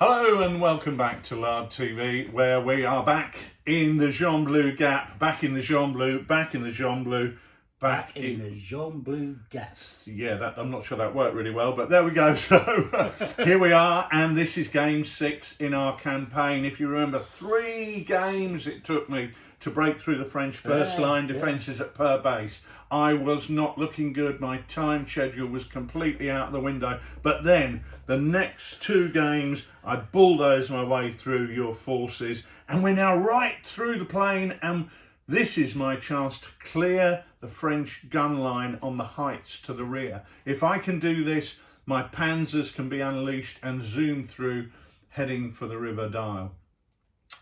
Hello and welcome back to Lard TV, where we are back in the Gembloux gap, back in the Gembloux, back in the Gembloux, back in the Gembloux gap. Yeah, I'm not sure that worked really well, but there we go. So here we are, and this is game 6 in our campaign. If you remember, 3 games it took me to break through the French first line defences at per base. I was not looking good. My time schedule was completely out the window. But then the next 2 games, I bulldozed my way through your forces, and we're now right through the plain, and this is my chance to clear the French gun line on the heights to the rear. If I can do this, my panzers can be unleashed and zoom through, heading for the River Dyle.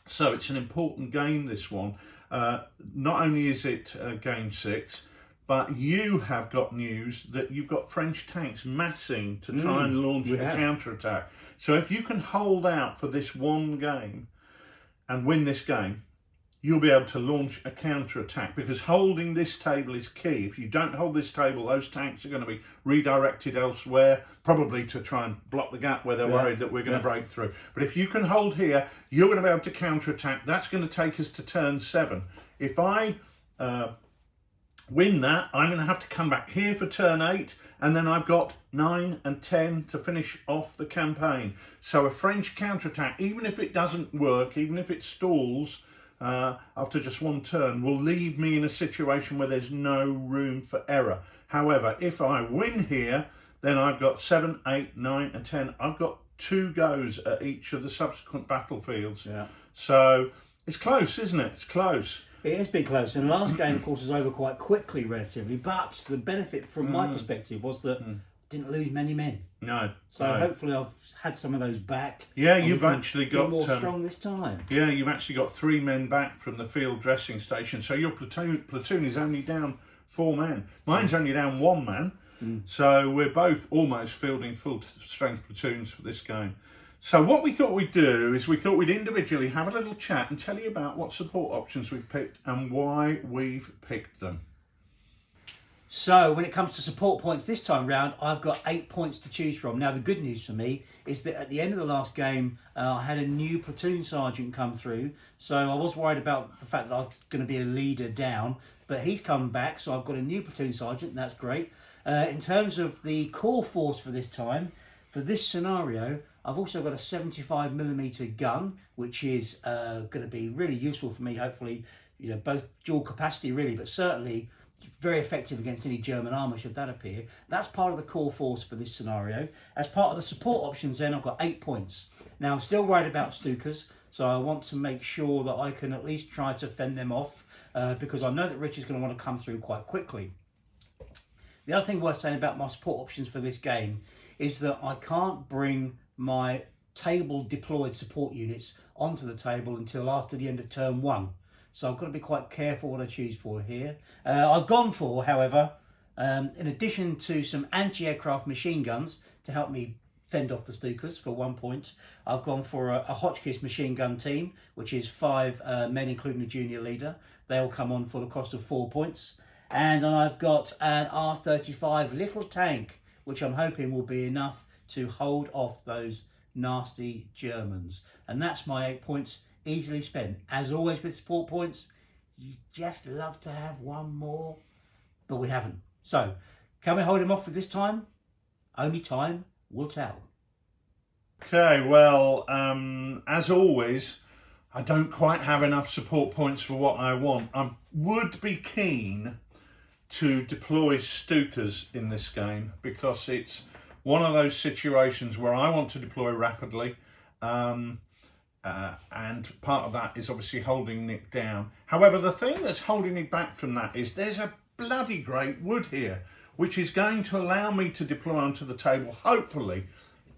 So it's an important game, this one. Not only is it game 6, but you have got news that you've got French tanks massing to try and launch a counter-attack. So if you can hold out for this one game and win this game, you'll be able to launch a counter-attack, because holding this table is key. If you don't hold this table, those tanks are going to be redirected elsewhere, probably to try and block the gap where they're worried that we're going to break through. But if you can hold here, you're going to be able to counter-attack. That's going to take us to turn 7. If I win that, I'm going to have to come back here for turn 8, and then I've got 9 and 10 to finish off the campaign. So a French counter-attack, even if it doesn't work, even if it stalls, after just one turn, will leave me in a situation where there's no room for error. However, if I win here, then I've got 7, 8, 9 and 10. I've got 2 goes at each of the subsequent battlefields. So it's close, isn't it? It's close. It has been close, and the last game, of course, was over quite quickly, relatively. But the benefit from my perspective was that I didn't lose many men. No. So hopefully I've had some of those back. Yeah, you've actually got more strong this time. Yeah, you've actually got 3 men back from the field dressing station. So your platoon is only down 4 men. Mine's only down 1 man. So we're both almost fielding full strength platoons for this game. So what we thought we'd do is we thought we'd individually have a little chat and tell you about what support options we've picked and why we've picked them. So when it comes to support points this time round, I've got 8 points to choose from. Now the good news for me is that at the end of the last game, I had a new platoon sergeant come through. So I was worried about the fact that I was going to be a leader down, but he's come back. So I've got a new platoon sergeant, and that's great. In terms of the core force for this time, for this scenario, I've also got a 75mm gun, which is going to be really useful for me, hopefully, you know, both dual capacity really, but certainly very effective against any German armour should that appear. That's part of the core force for this scenario. As part of the support options then, I've got 8 points. Now I'm still worried about Stukas, so I want to make sure that I can at least try to fend them off, because I know that Rich is going to want to come through quite quickly. The other thing worth saying about my support options for this game is that I can't bring my table deployed support units onto the table until after the end of turn 1. So I've got to be quite careful what I choose for here. I've gone for, however, in addition to some anti-aircraft machine guns to help me fend off the Stukas for 1 point, I've gone for a Hotchkiss machine gun team, which is 5 men, including the junior leader. They'll come on for the cost of 4 points. And I've got an R35 little tank, which I'm hoping will be enough to hold off those nasty Germans. And that's my 8 points, easily spent. As always with support points, you just love to have one more, but we haven't. So, can we hold him off for this time? Only time will tell. Okay, well, as always, I don't quite have enough support points for what I want. I would be keen to deploy Stukas in this game, because it's one of those situations where I want to deploy rapidly, and part of that is obviously holding Nick down. However, the thing that's holding me back from that is there's a bloody great wood here. which is going to allow me to deploy onto the table, hopefully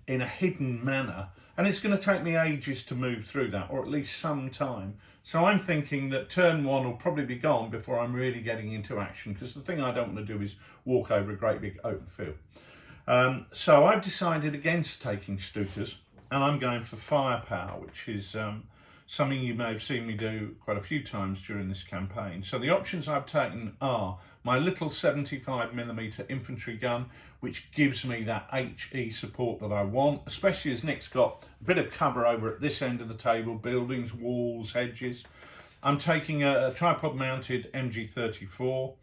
in a hidden manner. And it's going to take me ages to move through that, or at least some time. So I'm thinking that turn 1 will probably be gone before I'm really getting into action, because the thing I don't want to do is walk over a great big open field. So I've decided against taking Stukas, and I'm going for firepower, which is something you may have seen me do quite a few times during this campaign. So the options I've taken are my little 75mm infantry gun, which gives me that HE support that I want, especially as Nick's got a bit of cover over at this end of the table, buildings, walls, hedges. I'm taking a tripod mounted MG34,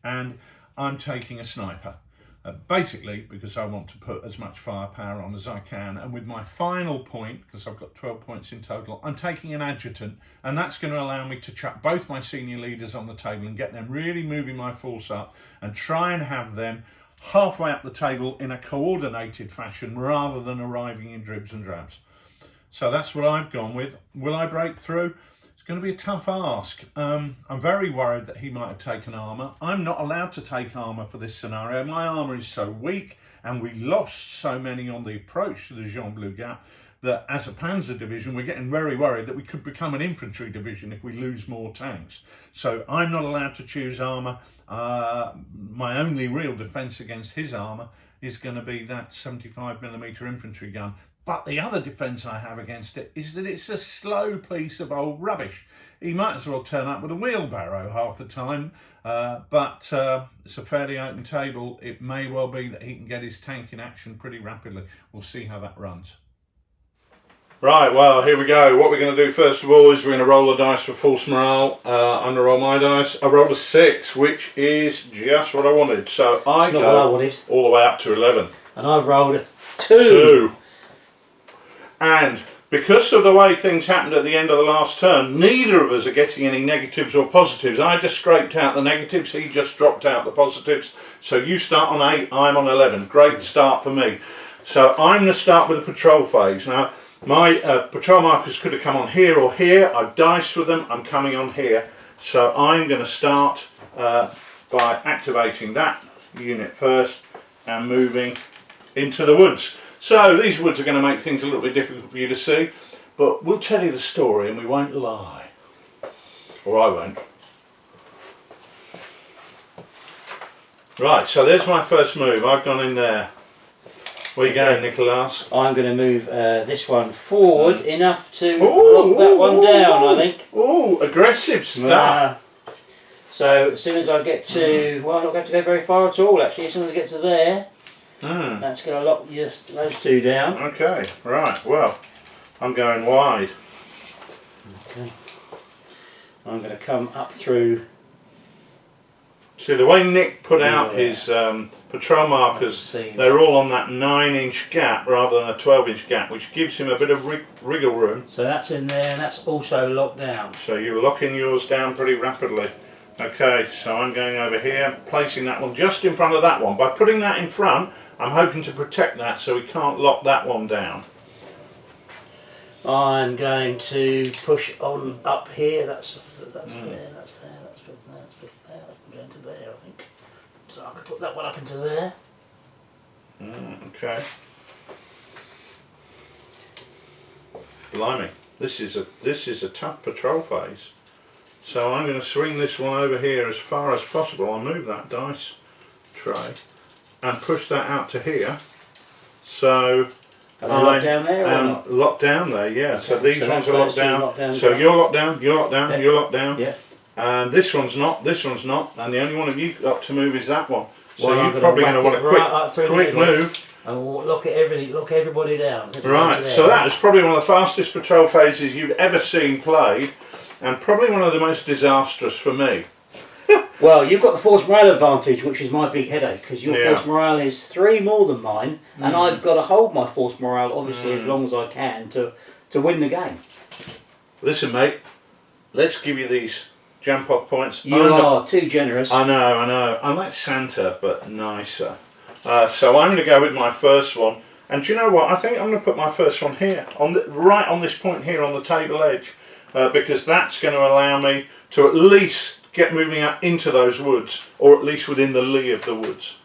and I'm taking a sniper. Basically because I want to put as much firepower on as I can, and with my final point, because I've got 12 points in total, I'm taking an adjutant, and that's going to allow me to chuck both my senior leaders on the table and get them really moving my force up and try and have them halfway up the table in a coordinated fashion rather than arriving in dribs and drabs. So that's what I've gone with. Will I break through? It's going to be a tough ask. I'm very worried that he might have taken armour. I'm not allowed to take armour for this scenario. My armour is so weak, and we lost so many on the approach to the Gembloux gap, that as a panzer division we're getting very worried that we could become an infantry division if we lose more tanks. So I'm not allowed to choose armour. My only real defence against his armour is going to be that 75mm infantry gun. But the other defence I have against it is that it's a slow piece of old rubbish. He might as well turn up with a wheelbarrow half the time, but it's a fairly open table. It may well be that he can get his tank in action pretty rapidly. We'll see how that runs. Right, well, here we go. What we're going to do first of all is we're going to roll the dice for false morale. I'm going to roll my dice. I rolled a 6, which is just what I wanted. So I It's not go what I wanted. all the way up to 11. And I've rolled a 2. And because of the way things happened at the end of the last turn, neither of us are getting any negatives or positives. I just scraped out the negatives, he just dropped out the positives. So you start on 8, I'm on 11. Great start for me. So I'm going to start with the patrol phase. Now, my patrol markers could have come on here or here. I've diced with them, I'm coming on here. So I'm going to start by activating that unit first and moving into the woods. So these woods are going to make things a little bit difficult for you to see, but we'll tell you the story and we won't lie. Or I won't. Right, so there's my first move. I've gone in there. Where you going, Nicholas? I'm going to move this one forward enough to lock that one down, I think. Oh, aggressive stuff. So as soon as I get to, well, I'm not going to go very far at all actually. As soon as I get to there, that's going to lock those two down. Okay, right, well, I'm going wide. Okay. I'm going to come up through. See, the way Nick put out his patrol markers, they're all on that 9-inch gap rather than a 12-inch gap, which gives him a bit of wriggle room. So that's in there, and that's also locked down. So you're locking yours down pretty rapidly. Okay, so I'm going over here, placing that one just in front of that one. By putting that in front, I'm hoping to protect that so we can't lock that one down. I'm going to push on up here. That's there, that's there, that's there, that's there. I'm going to there, I think. So I can put that one up into there. Okay. Blimey, this is a tough patrol phase. So I'm going to swing this one over here as far as possible. I'll move that dice tray and push that out to here. So locked down there or not? Locked down there, yeah. Okay. So these ones are locked down. So you're locked down, you're locked down, you're locked down. Yeah. And this one's not, and the only one of you got to move is that one. So Well, you're probably going to want a quick move. And we'll lock everybody down. Right, so that is probably one of the fastest patrol phases you've ever seen played, and probably one of the most disastrous for me. Well, you've got the force morale advantage, which is my big headache, because your force morale is 3 more than mine, and I've got to hold my force morale, obviously, as long as I can to win the game. Listen, mate, let's give you these jump off points. You are too generous. I know. I'm like Santa, but nicer. So I'm going to go with my first one, and do you know what? I think I'm going to put my first one here, right on this point here on the table edge, because that's going to allow me to at least get moving out into those woods, or at least within the lee of the woods.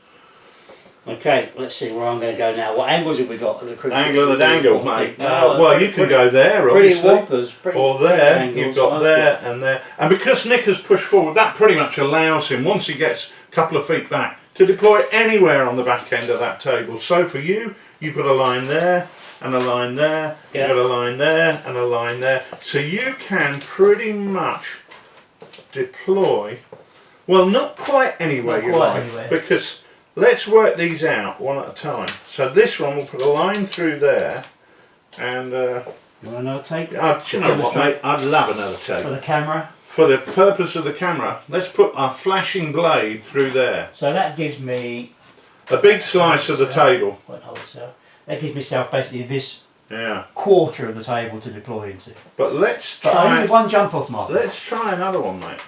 Okay, let's see where I'm going to go now. What angles have we got? Angle of the dangle, mate. No, well, you can go there, pretty obviously. whoppers. Pretty Or there, angles. you've got there and there. And because Nick has pushed forward, that pretty much allows him, once he gets a couple of feet back, to deploy anywhere on the back end of that table. So for you, you've got a line there, and a line there, you've got a line there, and a line there. So you can pretty much deploy, well, not quite anywhere you like, because let's work these out one at a time. So this one, we'll put a line through there, and you want another tape? do you know what, mate? I'd love another tape. For the camera? For the purpose of the camera, let's put our flashing blade through there. So that gives me a big slice of the table. That gives myself basically this Yeah. quarter of the table to deploy into. But let's try. Only one jump off mark. Let's try another one, mate.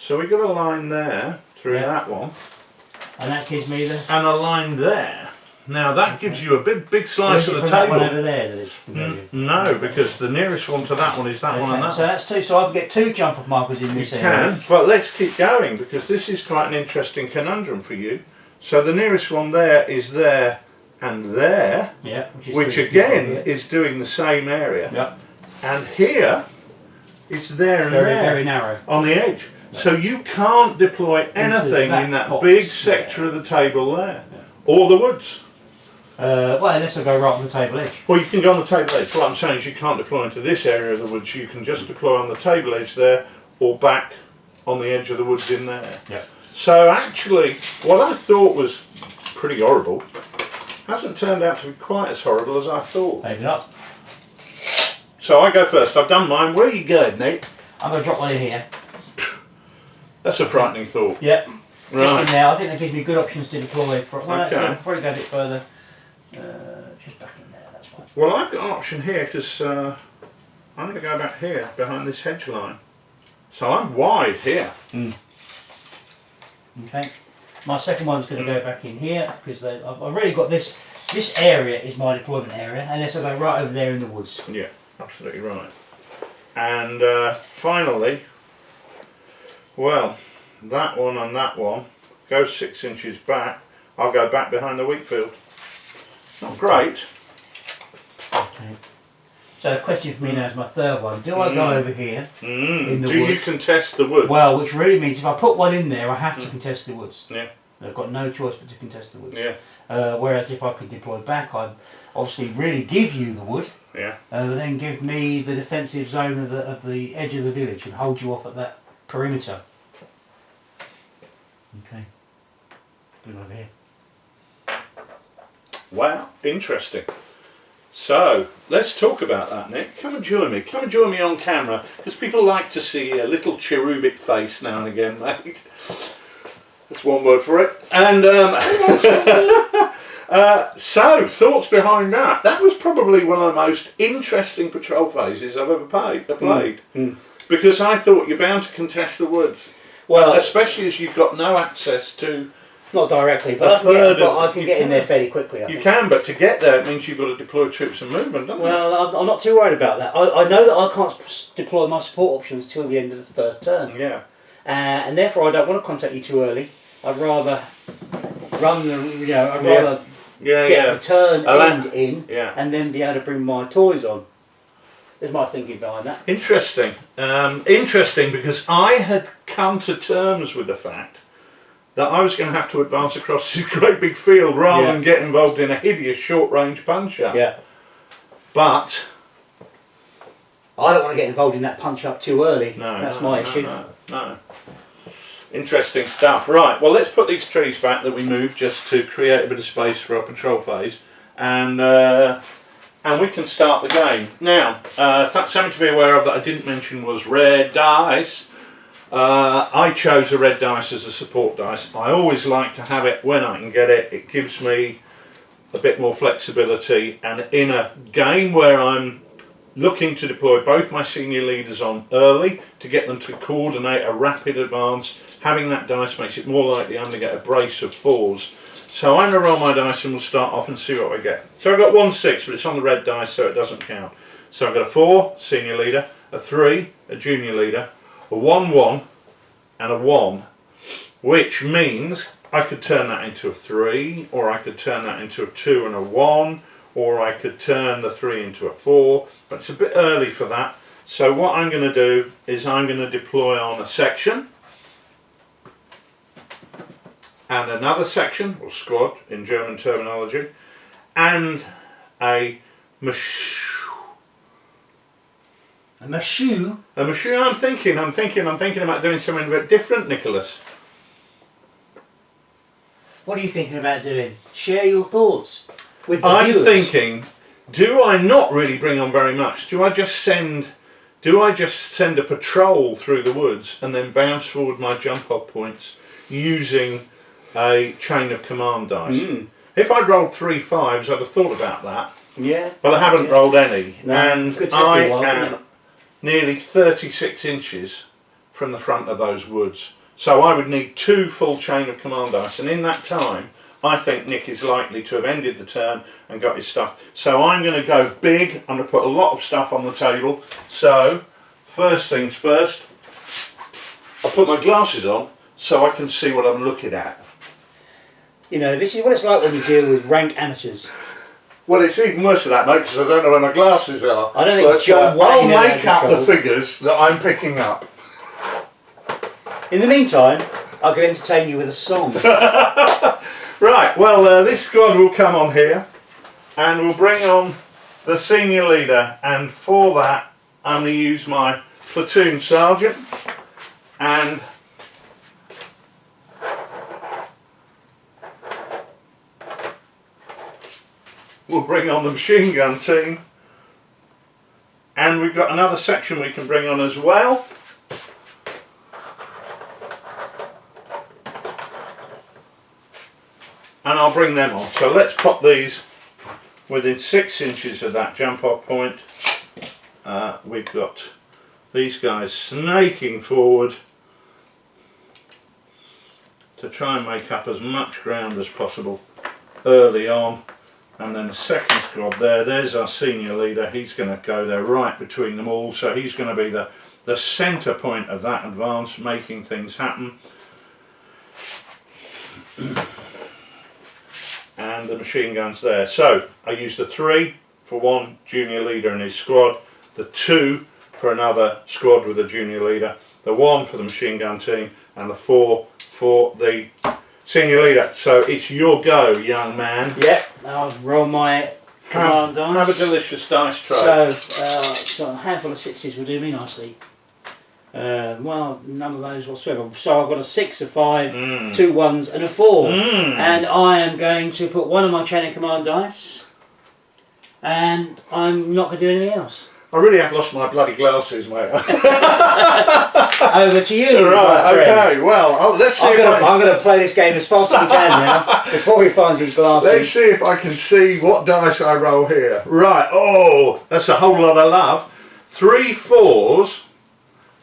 So we've got a line there through that one. And that gives me the. And a line there. Now that gives you a big slice of the table. That one over there that it's no, because the nearest one to that one is that one and that. So that's two. So I can get two jump off markers in this area. Can, but let's keep going because this is quite an interesting conundrum for you. So the nearest one there is there and there, which again is doing the same area. Yep. And here it's there and there, very narrow on the edge. So you can't deploy anything in that box, big sector of the table there, or the woods. Well, unless I go right on the table edge. Well, you can go on the table edge. What I'm saying is you can't deploy into this area of the woods. You can just deploy on the table edge there, or back on the edge of the woods in there. Yeah. So actually, what I thought was pretty horrible hasn't turned out to be quite as horrible as I thought. Maybe not. So I go first. I've done mine. Where are you going, Nick? I'm going to drop one in here. That's a frightening thought. Yep. Right. Just in there. I think that gives me good options to deploy. Okay. I'll probably go a bit further. Just back in there. That's fine. Well, I've got an option here because I'm going to go back here behind this hedge line. So I'm wide here. Okay. My second one's going to go back in here because I've already got this. This area is my deployment area, unless I go right over there in the woods. Yeah, absolutely right. And finally, well, that one and that one go 6 inches back. I'll go back behind the wheat field. Not great. Okay. So the question for me now is my third one. Do I go over here in the woods? Do you contest the woods? Well, which really means if I put one in there, I have to contest the woods. Yeah. I've got no choice but to contest the woods. Yeah. Whereas if I could deploy back, I'd obviously really give you the wood. Yeah. But then give me the defensive zone of the edge of the village and hold you off at that perimeter. Okay. Put it over here. Wow, interesting. So, let's talk about that, Nick. Come and join me. Come and join me on camera, because people like to see a little cherubic face now and again, mate. That's one word for it. And so, thoughts behind that. That was probably one of the most interesting patrol phases I've ever played. Because I thought you're bound to contest the woods. Well, especially as you've got no access to. Not directly, but I can get in there fairly quickly. I think. Can, but to get there it means you've got to deploy troops and movement, don't you? Well, I'm not too worried about that. I know that I can't deploy my support options till the end of the first turn. Yeah. And therefore I don't want to contact you too early. I'd rather run the, I'd rather get the turn end in and then be able to bring my toys on. There's my thinking behind that. Interesting. Interesting because I had come to terms with the fact that I was going to have to advance across this great big field rather than get involved in a hideous short-range punch-up. Yeah. But I don't want to get involved in that punch-up too early. No, that's my issue. No. Interesting stuff. Right, well, let's put these trees back that we moved just to create a bit of space for our patrol phase. And we can start the game. Now, something to be aware of that I didn't mention was red dice. I chose a red dice as a support dice. I always like to have it when I can get it. It gives me a bit more flexibility, and in a game where I'm looking to deploy both my senior leaders on early to get them to coordinate a rapid advance, having that dice makes it more likely I'm going to get a brace of 4s. So I'm going to roll my dice and we'll start off and see what we get. So I've got 1 6, but it's on the red dice so it doesn't count. So I've got a 4, senior leader, a 3, a junior leader, a 1 1 and a 1, which means I could turn that into a 3, or I could turn that into a 2 and a 1, or I could turn the 3 into a 4, but it's a bit early for that. So what I'm going to do is I'm going to deploy on a section, and another section, or squad in German terminology, and a machu. A machu? A machu. I'm thinking about doing something a bit different, Nicholas. What are you thinking about doing? Share your thoughts with the I'm viewers. thinking, do I not really bring on very much? Do I just send a patrol through the woods and then bounce forward my jump off points using a chain of command dice? If I'd rolled 3 5s, I'd have thought about that. Yeah. But I haven't rolled any, No, and could take I a while, am wouldn't it? nearly 36 inches from the front of those woods. So I would need 2 full chain of command dice, and in that time I think Nick is likely to have ended the turn and got his stuff. So I'm going to go big. I'm going to put a lot of stuff on the table. So first things first, I'll put my glasses on so I can see what I'm looking at. You know, this is what it's like when you deal with rank amateurs. Well, it's even worse than that, mate, because I don't know where my glasses are. I don't think John I'll Wayne had make up the trouble. figures that I'm picking up. In the meantime, I could entertain you with a song. Right, well, this squad will come on here, and we'll bring on the senior leader, and for that I'm going to use my platoon sergeant, and we'll bring on the machine gun team, and we've got another section we can bring on as well. And I'll bring them on. So let's pop these within 6 inches of that jump off point. We've got these guys snaking forward to try and make up as much ground as possible early on. And then the second squad there's our senior leader. He's going to go there right between them all. So he's going to be the centre point of that advance, making things happen. And the machine guns there. So I used the 3 for one junior leader and his squad, the 2 for another squad with a junior leader, the 1 for the machine gun team, and the 4 for the senior leader. So it's your go, young man. Yep, I'll roll my command dice. Have a delicious dice tray. So a handful of 6s will do me nicely. Well, none of those whatsoever. So I've got a 6, a 5, 2 1s and a 4. And I am going to put one of my chain of command dice, and I'm not going to do anything else. I really have lost my bloody glasses, mate. Over to you. Right, okay, well, let's see I'm going to play this game as fast as we can now, before he finds his glasses. Let's see if I can see what dice I roll here. Right, oh, that's a whole lot of love. 3 4s,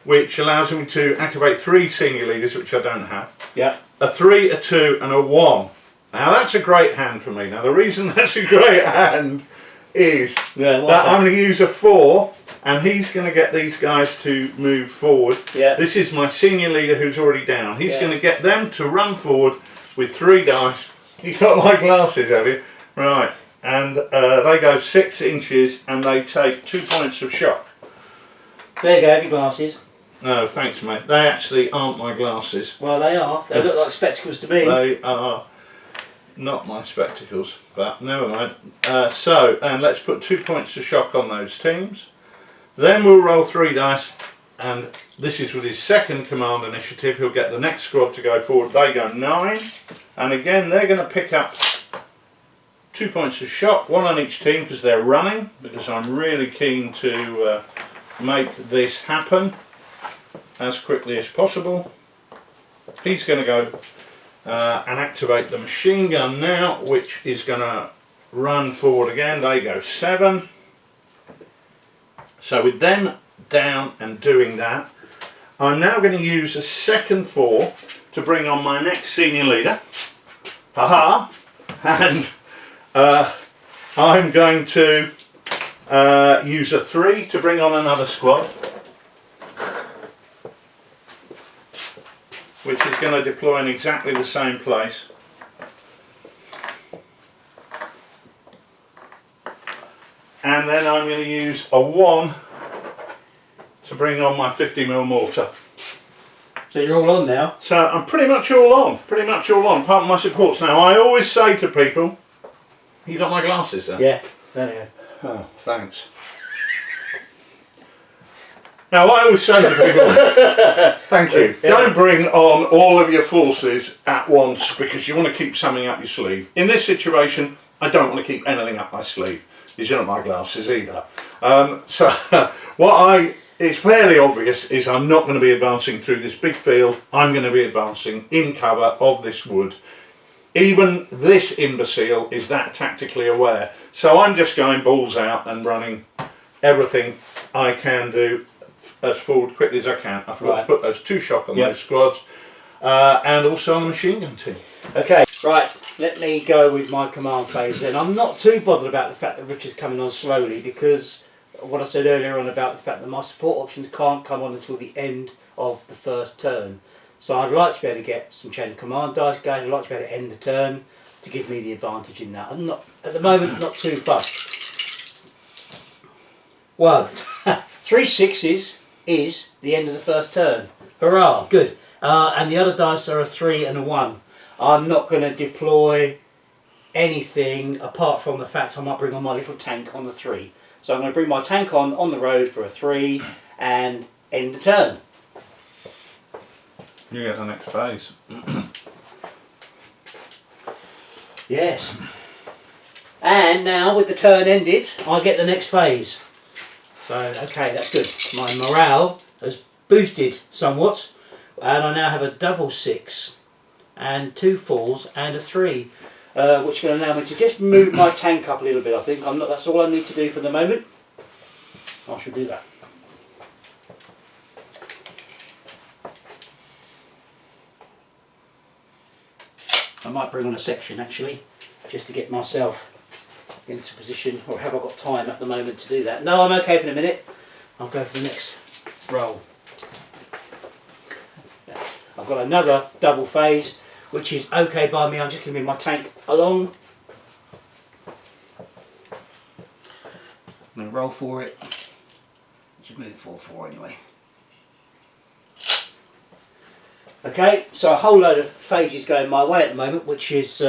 which allows me to activate 3 senior leaders, which I don't have. Yeah. A 3, a 2 and a 1. Now that's a great hand for me. Now the reason that's a great hand is that I'm going to use a 4, and he's going to get these guys to move forward. Yeah. This is my senior leader who's already down. He's going to get them to run forward with 3 dice. You've got my glasses, have you? Right. And they go 6 inches and they take 2 points of shock. There you go, have your glasses. No, thanks, mate. They actually aren't my glasses. Well, they are. They look like spectacles to me. They are not my spectacles, but never mind. And let's put 2 points of shock on those teams. Then we'll roll 3 dice, and this is with his second command initiative. He'll get the next squad to go forward. They go 9, and again they're going to pick up 2 points of shock, 1 on each team because they're running, because I'm really keen to make this happen as quickly as possible. He's going to go and activate the machine gun now, which is going to run forward again. They go 7. So with them down and doing that, I'm now going to use a second 4 to bring on my next senior leader. Haha! And I'm going to use a 3 to bring on another squad, which is going to deploy in exactly the same place. and then I'm going to use a 1 to bring on my 50mm mortar. So you're all on now? So I'm pretty much all on, apart from my supports. Now I always say to people, you got my glasses there? Yeah, there you go. Oh, thanks. Now I always say to people, thank you, don't bring on all of your forces at once because you want to keep something up your sleeve. In this situation, I don't want to keep anything up my sleeve. These are not my glasses either. So what it's fairly obvious is I'm not going to be advancing through this big field. I'm going to be advancing in cover of this wood. Even this imbecile is that tactically aware. So I'm just going balls out and running everything I can do as forward quickly as I can. I've got to put those 2 shock on those squads and also on the machine gun team. Okay, right, let me go with my command phase then. I'm not too bothered about the fact that Richard's coming on slowly because what I said earlier on about the fact that my support options can't come on until the end of the first turn. So I'd like to be able to get some chain of command dice going. I'd like to be able to end the turn to give me the advantage in that. I'm not, at the moment, not too fussed. Well, 3 6s is the end of the first turn. Hurrah, good. And the other dice are a 3 and a 1. I'm not going to deploy anything apart from the fact I might bring on my little tank on the 3. So I'm going to bring my tank on the road for a 3 and end the turn. You get the next phase. Yes. And now with the turn ended, I get the next phase. So, okay, that's good. My morale has boosted somewhat. And I now have a double 6 and 2 4s and a 3. Which will allow me to just move my tank up a little bit, I think. That's all I need to do for the moment. I should do that. I might bring on a section actually, just to get myself into position. Or have I got time at the moment to do that? No, I'm okay for a minute. I'll go for the next roll. I've got another double phase, which is okay by me. I'm just going to move my tank along. I'm going to roll for it. Just move it 4-4 anyway. Okay, so a whole load of phases going my way at the moment, which is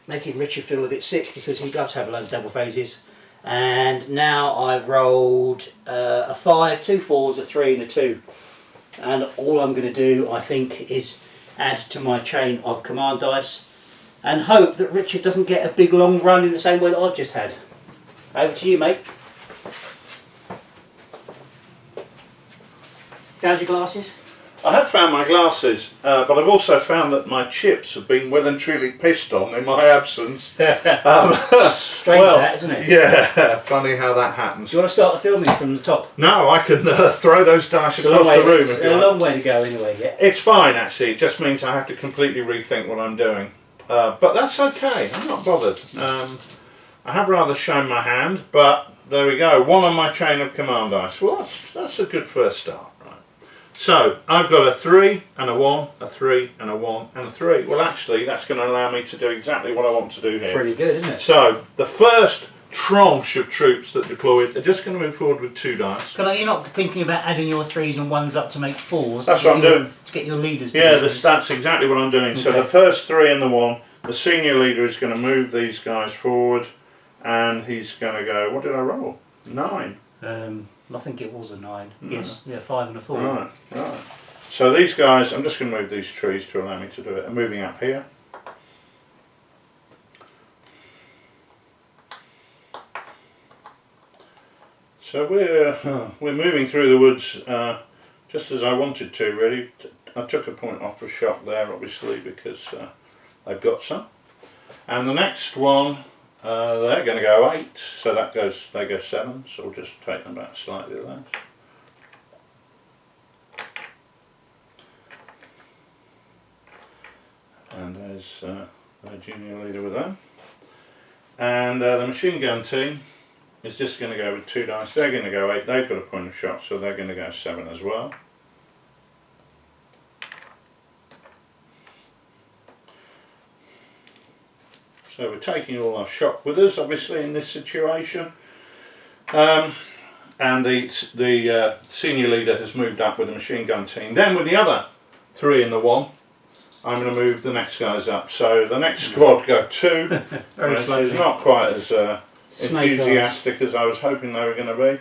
making Richard feel a bit sick because he does have a load of double phases. And now I've rolled a 5, 2 4s, a 3 and a 2. And all I'm going to do, I think, is add to my chain of command dice and hope that Richard doesn't get a big long run in the same way that I've just had. Over to you, mate. Found your glasses? I have found my glasses, but I've also found that my chips have been well and truly pissed on in my absence. Strange that, isn't it? Yeah, funny how that happens. Do you want to start the filming from the top? No, I can throw those dice across the room. It's a long way to go anyway, yeah. It's fine actually, it just means I have to completely rethink what I'm doing. But that's okay, I'm not bothered. I have rather shown my hand, but there we go. 1 on my chain of command dice. Well, that's a good first start. So, I've got a 3 and a 1, a 3 and a 1 and a 3. Well actually that's going to allow me to do exactly what I want to do here. Pretty good, isn't it? So, the first tranche of troops that deployed, they're just going to move forward with 2 dice. You're not thinking about adding your 3s and 1s up to make 4s? That's what I'm doing. To get your leaders to Yeah, that's exactly what I'm doing. Okay. So the first 3 and the 1, the senior leader is going to move these guys forward and he's going to go, what did I roll? 9. I think it was a 9. Yes, yeah, 5 and a 4. Right. So these guys, I'm just going to move these trees to allow me to do it. I'm moving up here. So we're moving through the woods just as I wanted to, really. I took a point off for a shot there, obviously, because they've got some. And the next one, they're going to go 8, so they go 7, so we'll just take them back slightly less. And there's their junior leader with them. And the machine gun team is just going to go with 2 dice. They're going to go 8, they've got a point of shot, so they're going to go 7 as well. So we're taking all our shot with us, obviously, in this situation. And the senior leader has moved up with the machine gun team. Then with the other 3 in the 1, I'm going to move the next guys up. So the next squad go 2. Very slowly. It's not quite as enthusiastic as I was hoping they were going to be.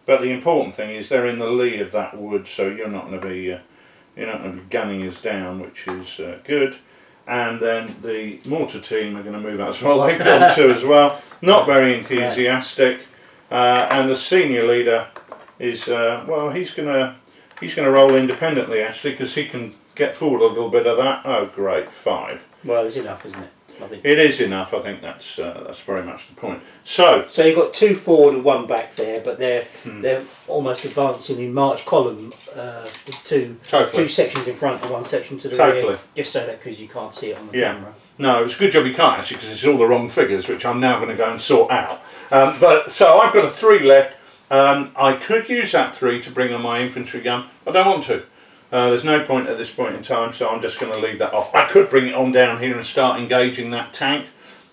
But the important thing is they're in the lee of that wood, so you're not going to be gunning us down, which is good. And then the mortar team are going to move out as well. They've gone 2 as well. Not very enthusiastic. And the senior leader is well, he's going to roll independently actually, because he can get forward a little bit of that. Oh, great, 5. Well, it's enough, isn't it? I think. It is enough. I think that's very much the point. So you've got 2 forward and 1 back there, but they're almost advancing in march column with two sections in front and 1 section to the rear. Just so that because you can't see it on the camera. No, it's a good job you can't actually, because it's all the wrong figures, which I'm now going to go and sort out. But so I've got a 3 left. I could use that 3 to bring on my infantry gun. I don't want to. There's no point at this point in time, so I'm just going to leave that off. I could bring it on down here and start engaging that tank.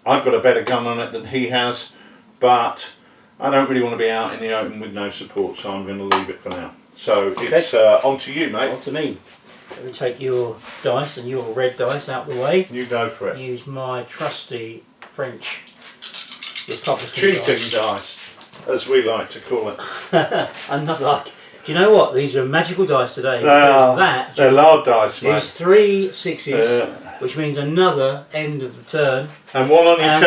I've got a better gun on it than he has, but I don't really want to be out in the open with no support, so I'm going to leave it for now. So it's on to you, mate. On to me. Let me take your dice and your red dice out of the way. You go for it. Use my trusty French Republican cheating dice, as we like to call it. Another. Do you know what? These are magical dice today. They're Lard dice, mate. Use 3 6s, which means another end of the turn. And one on your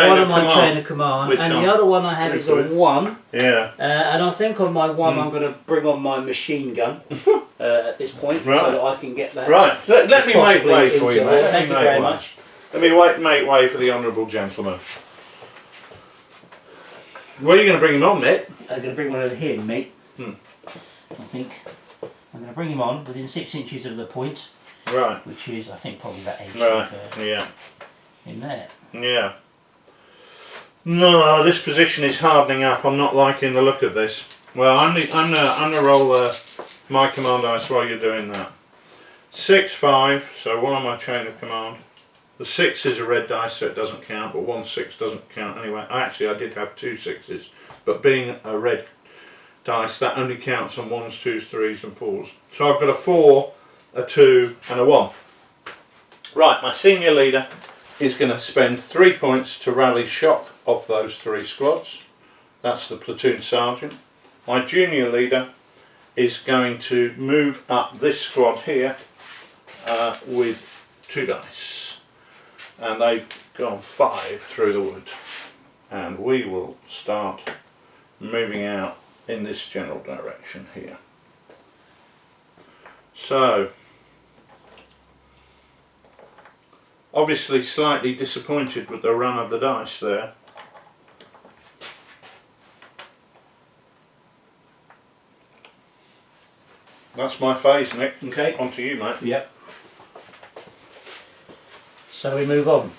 chain of command. And the other one I have is a 1. Yeah. And I think on my 1 I'm going to bring on my machine gun at this point, so that I can get that. Right. Let me make way for you, mate. Thank you very much. Let me make way for the honourable gentleman. Where are you going to bring him on, mate? I'm going to bring one over here, mate. I think I'm going to bring him on within 6 inches of the point. Right. Which is, I think, probably that edge. Right. Yeah. In there. Yeah. No, this position is hardening up. I'm not liking the look of this. Well, I'm going to roll my command dice while you're doing that. 6 5. So 1 on my chain of command. The 6 is a red dice, so it doesn't count. But 1 6 doesn't count anyway. Actually, I did have 2 6s, but being a red dice, that only counts on 1s, 2s, 3s and 4s. So I've got a 4, a 2 and a 1. Right, my senior leader is going to spend 3 points to rally shock off those 3 squads. That's the platoon sergeant. My junior leader is going to move up this squad here with 2 dice. And they've gone 5 through the wood. And we will start moving out in this general direction here. So, obviously slightly disappointed with the run of the dice there. That's my phase, Nick. Okay. On to you, mate. Yep. So we move on.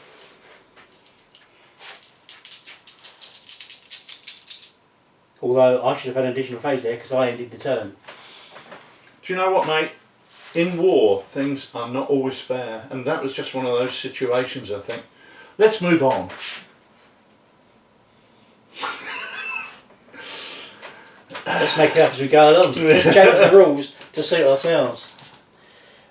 Although I should have had an additional phase there because I ended the turn. Do you know what, mate? In war, things are not always fair, and that was just one of those situations, I think. Let's move on. Let's make it up as we go along. Let's change the rules to suit ourselves.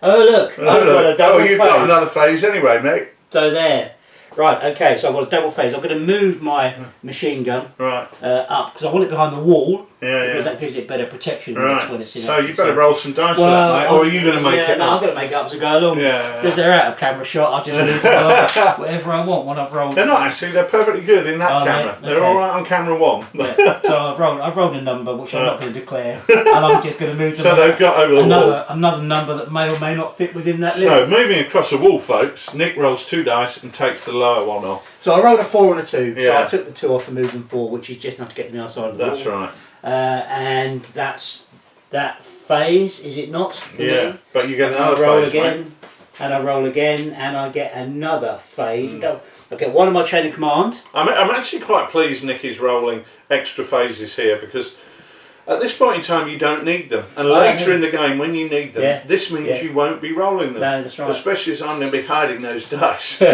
Oh look, I've got a double phase. You've got another phase anyway, mate. So there. Right, okay, so I've got a double phase. I'm going to move my machine gun up because I want it behind the wall because that gives it better protection when it's in. So you better roll some dice for that, mate, or are you going to make it up? up? I'm going to make it up as I go along. Because they're out of camera shot, I'll just leave them whatever I want when I've rolled. They're not actually, they're perfectly good in that camera. They're alright on camera 1. So I've rolled a number which I'm not going to declare, and I'm just going to move them so they've got over the wall. Another number that may or may not fit within that limit. So moving across the wall, folks, Nick rolls 2 dice and takes the lower one off. So I rolled a 4 and a 2, so I took the 2 off and moved them 4, which is just enough to get them the other side of the wall. That's right. And that's that phase, is it not? Yeah, but you get another roll phase, again, mate. and I roll again, and I get another phase. I get 1 of my chain of command. I'm actually quite pleased Nick is rolling extra phases here because At this point in time, you don't need them, and later in the game, when you need them, this means you won't be rolling them. No, that's right. Especially as I'm going to be hiding those dice. 2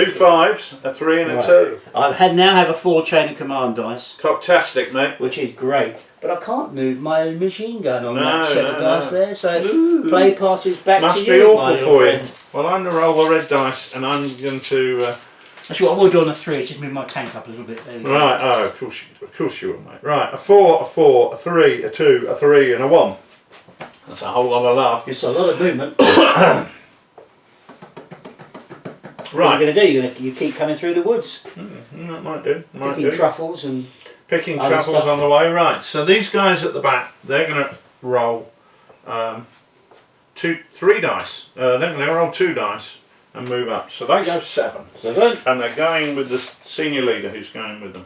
5s, a 3 and a 2. I now have a 4 chain of command dice. Cocktastic, mate. Which is great. But I can't move my machine gun on that set of dice there, so play passes back to you. Must be awful for you. Friend. Well, I'm going to roll the red dice, and I'm going to... Actually, what I will do on a 3, just move my tank up a little bit. There you go. Right, oh, of course you will, mate. Right, a 4, a 4, a 3, a 2, a 3, and a 1. That's a whole lot of love. It's a lot of movement. Right. What are you going to do? You keep coming through the woods. That might do. Picking truffles and... Picking truffles on the way. Right, so these guys at the back, they're going to roll 3 dice. They're going to roll 2 dice and move up. So they go 7. 7. And they're going with the senior leader who's going with them.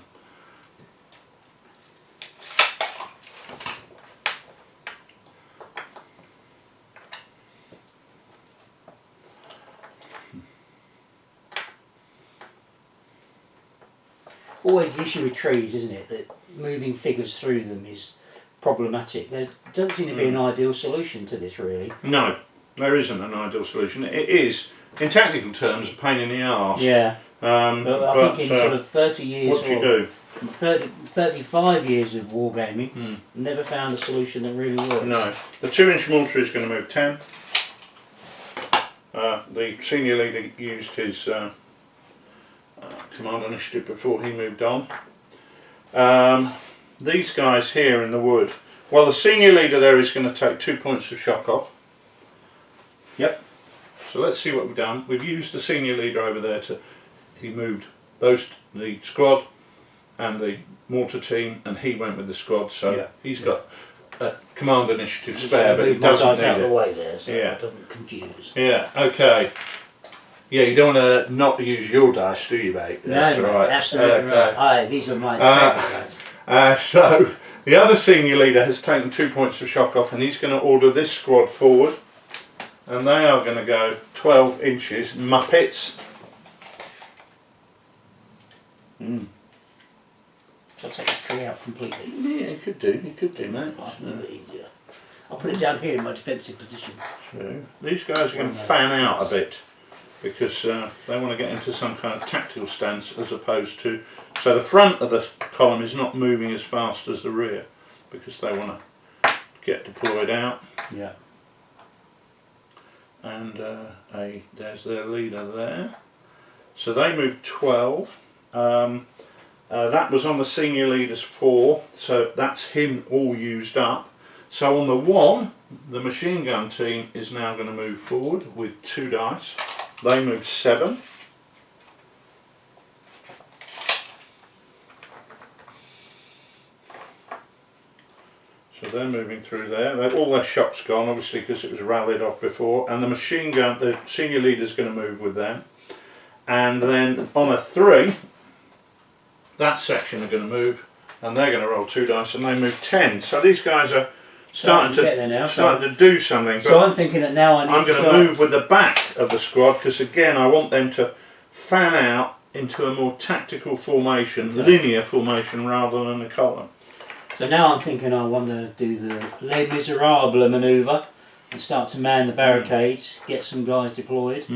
Always the issue with trees, isn't it? That moving figures through them is problematic. There doesn't seem to be an ideal solution to this, really. No, there isn't an ideal solution. It is, in technical terms, a pain in the arse. Yeah. But I think in sort of 30 years, what do you do? 35 years of wargaming, never found a solution that really works. No. The 2-inch mortar is going to move 10. The senior leader used his command initiative before he moved on. These guys here in the wood, well, the senior leader there is going to take 2 points of shock off. Yep. So let's see what we've done. We've used the senior leader over there he moved the squad and the mortar team, and he went with the squad, so he's got a command initiative spare, but he doesn't need out it. of the way there, so it doesn't confuse. Yeah, okay. Yeah, you don't want to not use your dice, do you, mate? That's no, right. Absolutely right. Aye, these are my favourite dice. So, the other senior leader has taken 2 points of shock off, and he's going to order this squad forward. And they are going to go 12 inches. Muppets. I'll take the tree out completely. Yeah, you could do, mate. Might be a bit easier. I'll put it down here in my defensive position. True. These guys are going to fan out a bit, because they want to get into some kind of tactical stance as opposed to... So the front of the column is not moving as fast as the rear, because they want to get deployed out. Yeah. And there's their leader there. So they moved 12. That was on the senior leader's 4, so that's him all used up. So on the 1, the machine gun team is now going to move forward with 2 dice. They moved 7. So they're moving through there. All their shots gone, obviously, because it was rallied off before. And the machine gun, the senior leader is going to move with them. And then on a 3, that section are going to move, and they're going to roll 2 dice, and they move 10. So these guys are starting to do something. So I'm thinking that now I'm going to move with the back of the squad, because again I want them to fan out into a more tactical formation, linear formation, rather than a column. So now I'm thinking I want to do the Les Miserables manoeuvre and start to man the barricades, get some guys deployed,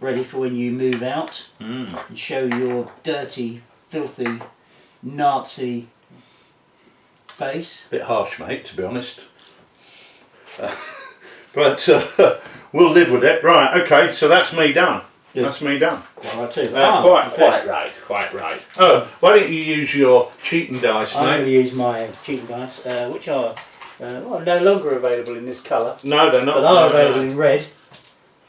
ready for when you move out, and show your dirty, filthy, Nazi face. Bit harsh, mate, to be honest. But we'll live with it. Right, okay, so that's me done. Yes. That's me done. Right, too. Quite right. Oh, why don't you use your cheating dice, mate? I'm going to use my cheating dice, which are no longer available in this colour. No, they're not. But are available in red.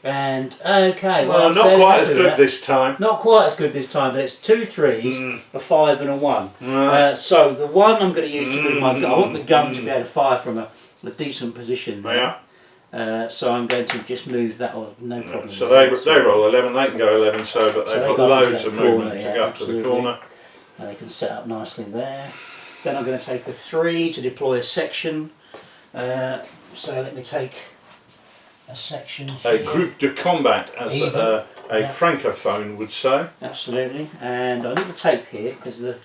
And, okay. Well, not quite as good this time. Not quite as good this time, but it's 2 3s, a 5 and a 1. So the 1 I'm going to use to move my gun. I want the gun to be able to fire from a decent position there. Yeah. So I'm going to just move that, no problem. So they roll 11, they can go 11, but they've got loads of movement to go up to the corner. And they can set up nicely there. Then I'm going to take a 3 to deploy a section. So let me take a section here. A groupe de combat, as a francophone would say. Absolutely. And I need the tape here because the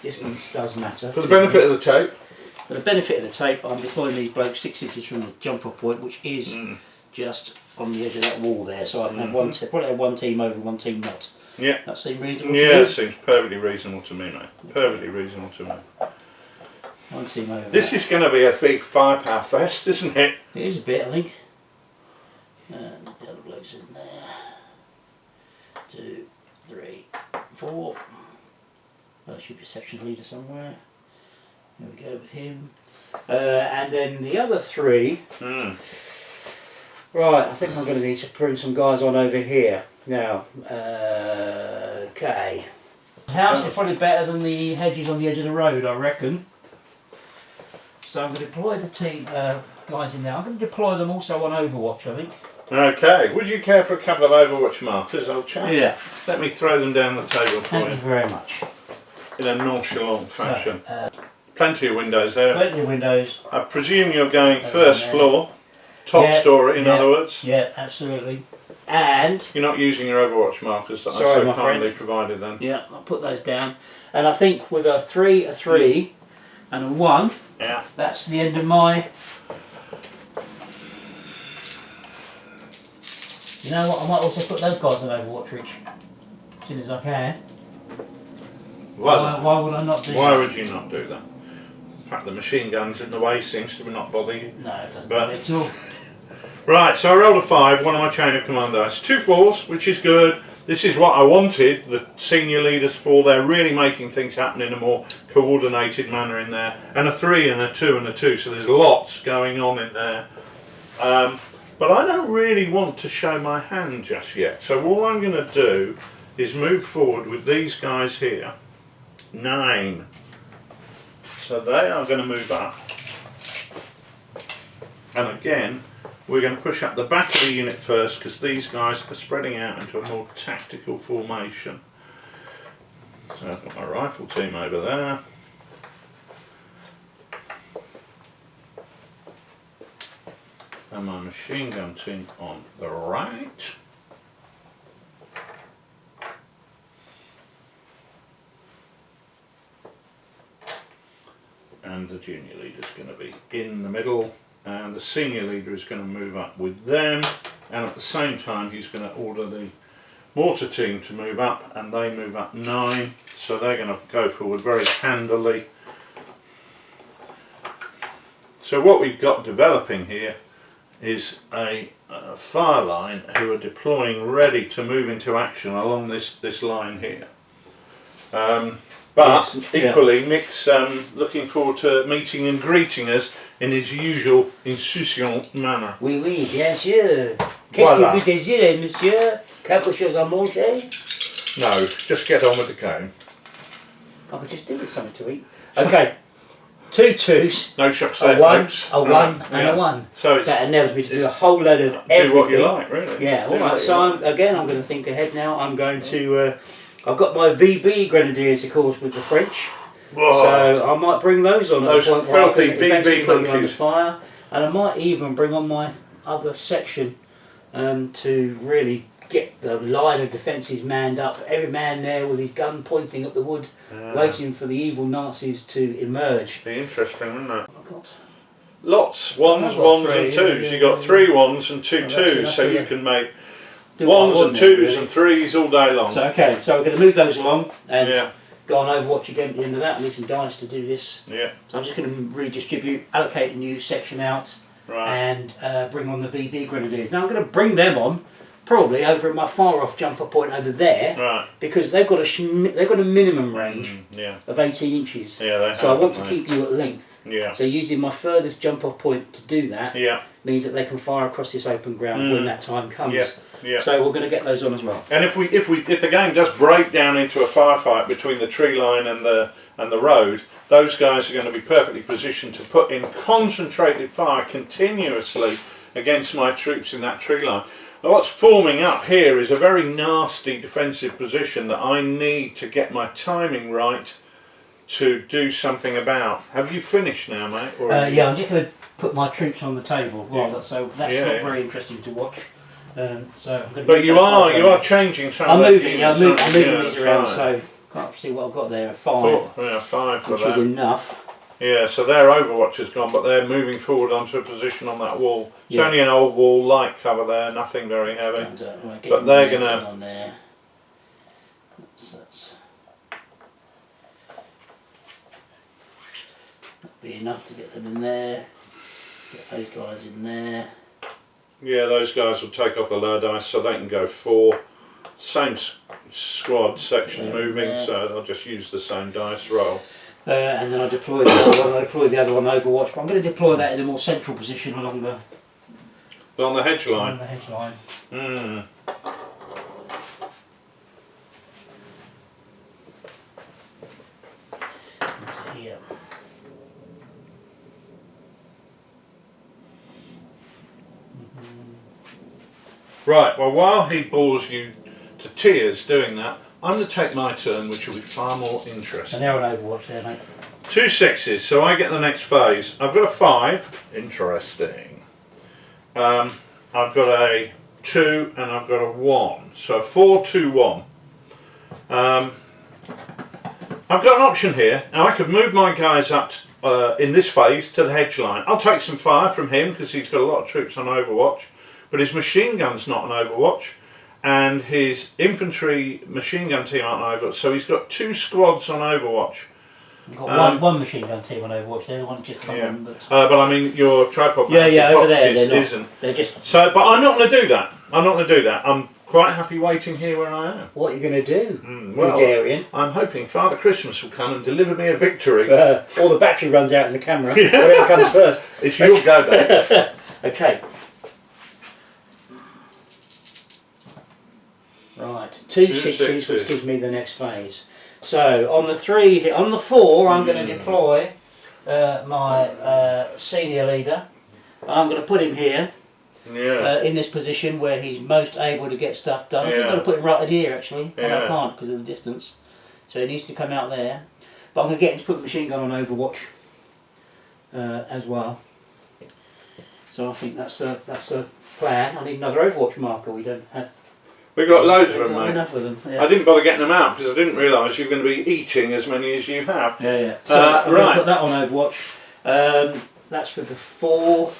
distance does matter. For the benefit of the tape. For the benefit of the tape, I'm deploying these blokes 6 inches from the jump off point, which is just on the edge of that wall there. So I can have probably have one team over, one team not. Yeah. That seems reasonable. Yeah, it seems perfectly reasonable to me, mate. Perfectly reasonable to me. One team over. This is going to be a big firepower fest, isn't it? It is a bit, I think. And the other bloke's in there. 2, 3, 4. There should be a section leader somewhere. There we go with him. And then the other 3. Right, I think I'm going to need to bring some guys on over here. Now, okay. The house is probably better than the hedges on the edge of the road, I reckon. So I'm going to deploy the team guys in there. I'm going to deploy them also on Overwatch, I think. Okay, would you care for a couple of Overwatch markers, old chap? Yeah. Let me throw them down the table for Thank you very much. in a nonchalant fashion. Plenty of windows there. Plenty of windows. I presume you're going first floor, top story in other words. Yeah, absolutely. And you're not using your Overwatch markers that I so kindly provided then. Yeah, I'll put those down. And I think with a 3, a 3, and a 1, that's the end of my... You know what, I might also put those guys on Overwatch, Rich, as soon as I can. Why would I not do that? Why would you not do that? In fact, the machine guns in the way seems to not bother you. No, it doesn't bother at all. Right, so I rolled a 5, one of my chain of command dice. 2 4s, which is good. This is what I wanted the senior leaders for. They're really making things happen in a more coordinated manner in there. And a 3 and a 2 and a 2, so there's lots going on in there. But I don't really want to show my hand just yet. So all I'm going to do is move forward with these guys here. 9. So they are going to move up. And again, we're going to push up the back of the unit first because these guys are spreading out into a more tactical formation. So I've got my rifle team over there. And my machine gun team on the right. And the junior leader is going to be in the middle, and the senior leader is going to move up with them, and at the same time he's going to order the mortar team to move up, and they move up 9, so they're going to go forward very handily. So what we've got developing here is a fire line who are deploying ready to move into action along this line here. But equally, Mick's looking forward to meeting and greeting us in his usual insouciant manner. Oui, oui, bien sûr. Qu'est-ce que vous désirez, monsieur? Quelque chose à manger? No, just get on with the game. I could just do with something to eat. Okay, 2 2s. No shocks there, folks. A 1 and a 1. So that enables me to do a whole load of everything. Do what you like, really. Yeah, alright, so I'm going to think ahead now. I'm going to... I've got my VB Grenadiers, of course, with the French. Whoa. So I might bring those on. Those at the point filthy where VB monkeys. Fire, and I might even bring on my other section to really get the line of defences manned up. Every man there with his gun pointing at the wood, waiting for the evil Nazis to emerge. Be interesting, wouldn't it? Oh, God. Lots. Ones, and 2s. You've got 3 1s and 2 2s, so you can make 1s and 2s and 3s all day long. So okay, so we're going to move those along and go on Overwatch again at the end of that. I need some dice to do this. Yeah. So I'm just going to redistribute, allocate a new section out, and bring on the VB Grenadiers. Now I'm going to bring them on, probably over at my far off jumper point over there, because they've got a minimum range of 18 inches. Yeah, so I want to keep you at length. Yeah. So using my furthest jump off point to do that means that they can fire across this open ground when that time comes. Yeah. Yeah. So we're going to get those on as well. And if the game does break down into a firefight between the tree line and the road, those guys are going to be perfectly positioned to put in concentrated fire continuously against my troops in that tree line. Now what's forming up here is a very nasty defensive position that I need to get my timing right to do something about. Have you finished now, mate? Or yeah, I'm just going to put my troops on the table. So that's not very interesting to watch. So I'm going to but you are changing some. I'm moving these around. So can't see what I've got there. 5. 5 for which that. is enough. Yeah, so their Overwatch has gone, but they're moving forward onto a position on that wall. It's Yeah. only an old wall, light cover there, nothing very heavy. Right, But they're going to... on there. That'll be enough to get them in there. Get those guys in there. Yeah, those guys will take off the lower dice so they can go 4. Same squad section moving, so they'll just use the same dice roll. And then I deploy the other one. I deploy the other one Overwatch, but I'm going to deploy that in a more central position along the hedge line. On the hedge line. Mm. Into here. Right, well, while he bores you to tears doing that, I'm going to take my turn, which will be far more interesting. And they're on Overwatch there, mate. 2 6s, so I get the next phase. I've got a 5, interesting. I've got a 2 and I've got a 1, so 4 2 1. I've got an option here. Now I could move my guys up in this phase to the hedge line. I'll take some fire from him because he's got a lot of troops on Overwatch, but his machine gun's not on Overwatch, and his infantry machine gun team aren't on Overwatch, so he's got 2 squads on Overwatch. You've got one machine gun team on Overwatch there, the one that just come on. But I mean, your tripod over there, isn't. They're just... So, but I'm not going to do that. I'm not going to do that. I'm quite happy waiting here where I am. What are you going to do, well, Bulgarian? I'm hoping Father Christmas will come and deliver me a victory. Or the battery runs out in the camera, whatever comes first. It's your go, babe. Okay. Right, 2 6s, which gives me the next phase. So on the 3, on the 4, I'm going to deploy my senior leader. I'm going to put him here, in this position where he's most able to get stuff done. I think I'm going to put him right in here actually, but I can't because of the distance. So he needs to come out there. But I'm going to get him to put the machine gun on Overwatch as well. So I think that's a plan. I need another Overwatch marker. We don't have. We've got loads of them, mate. Enough of them. Yeah. I didn't bother getting them out because I didn't realise you were going to be eating as many as you have. Yeah. So I'm going to put that on Overwatch. That's with the 4.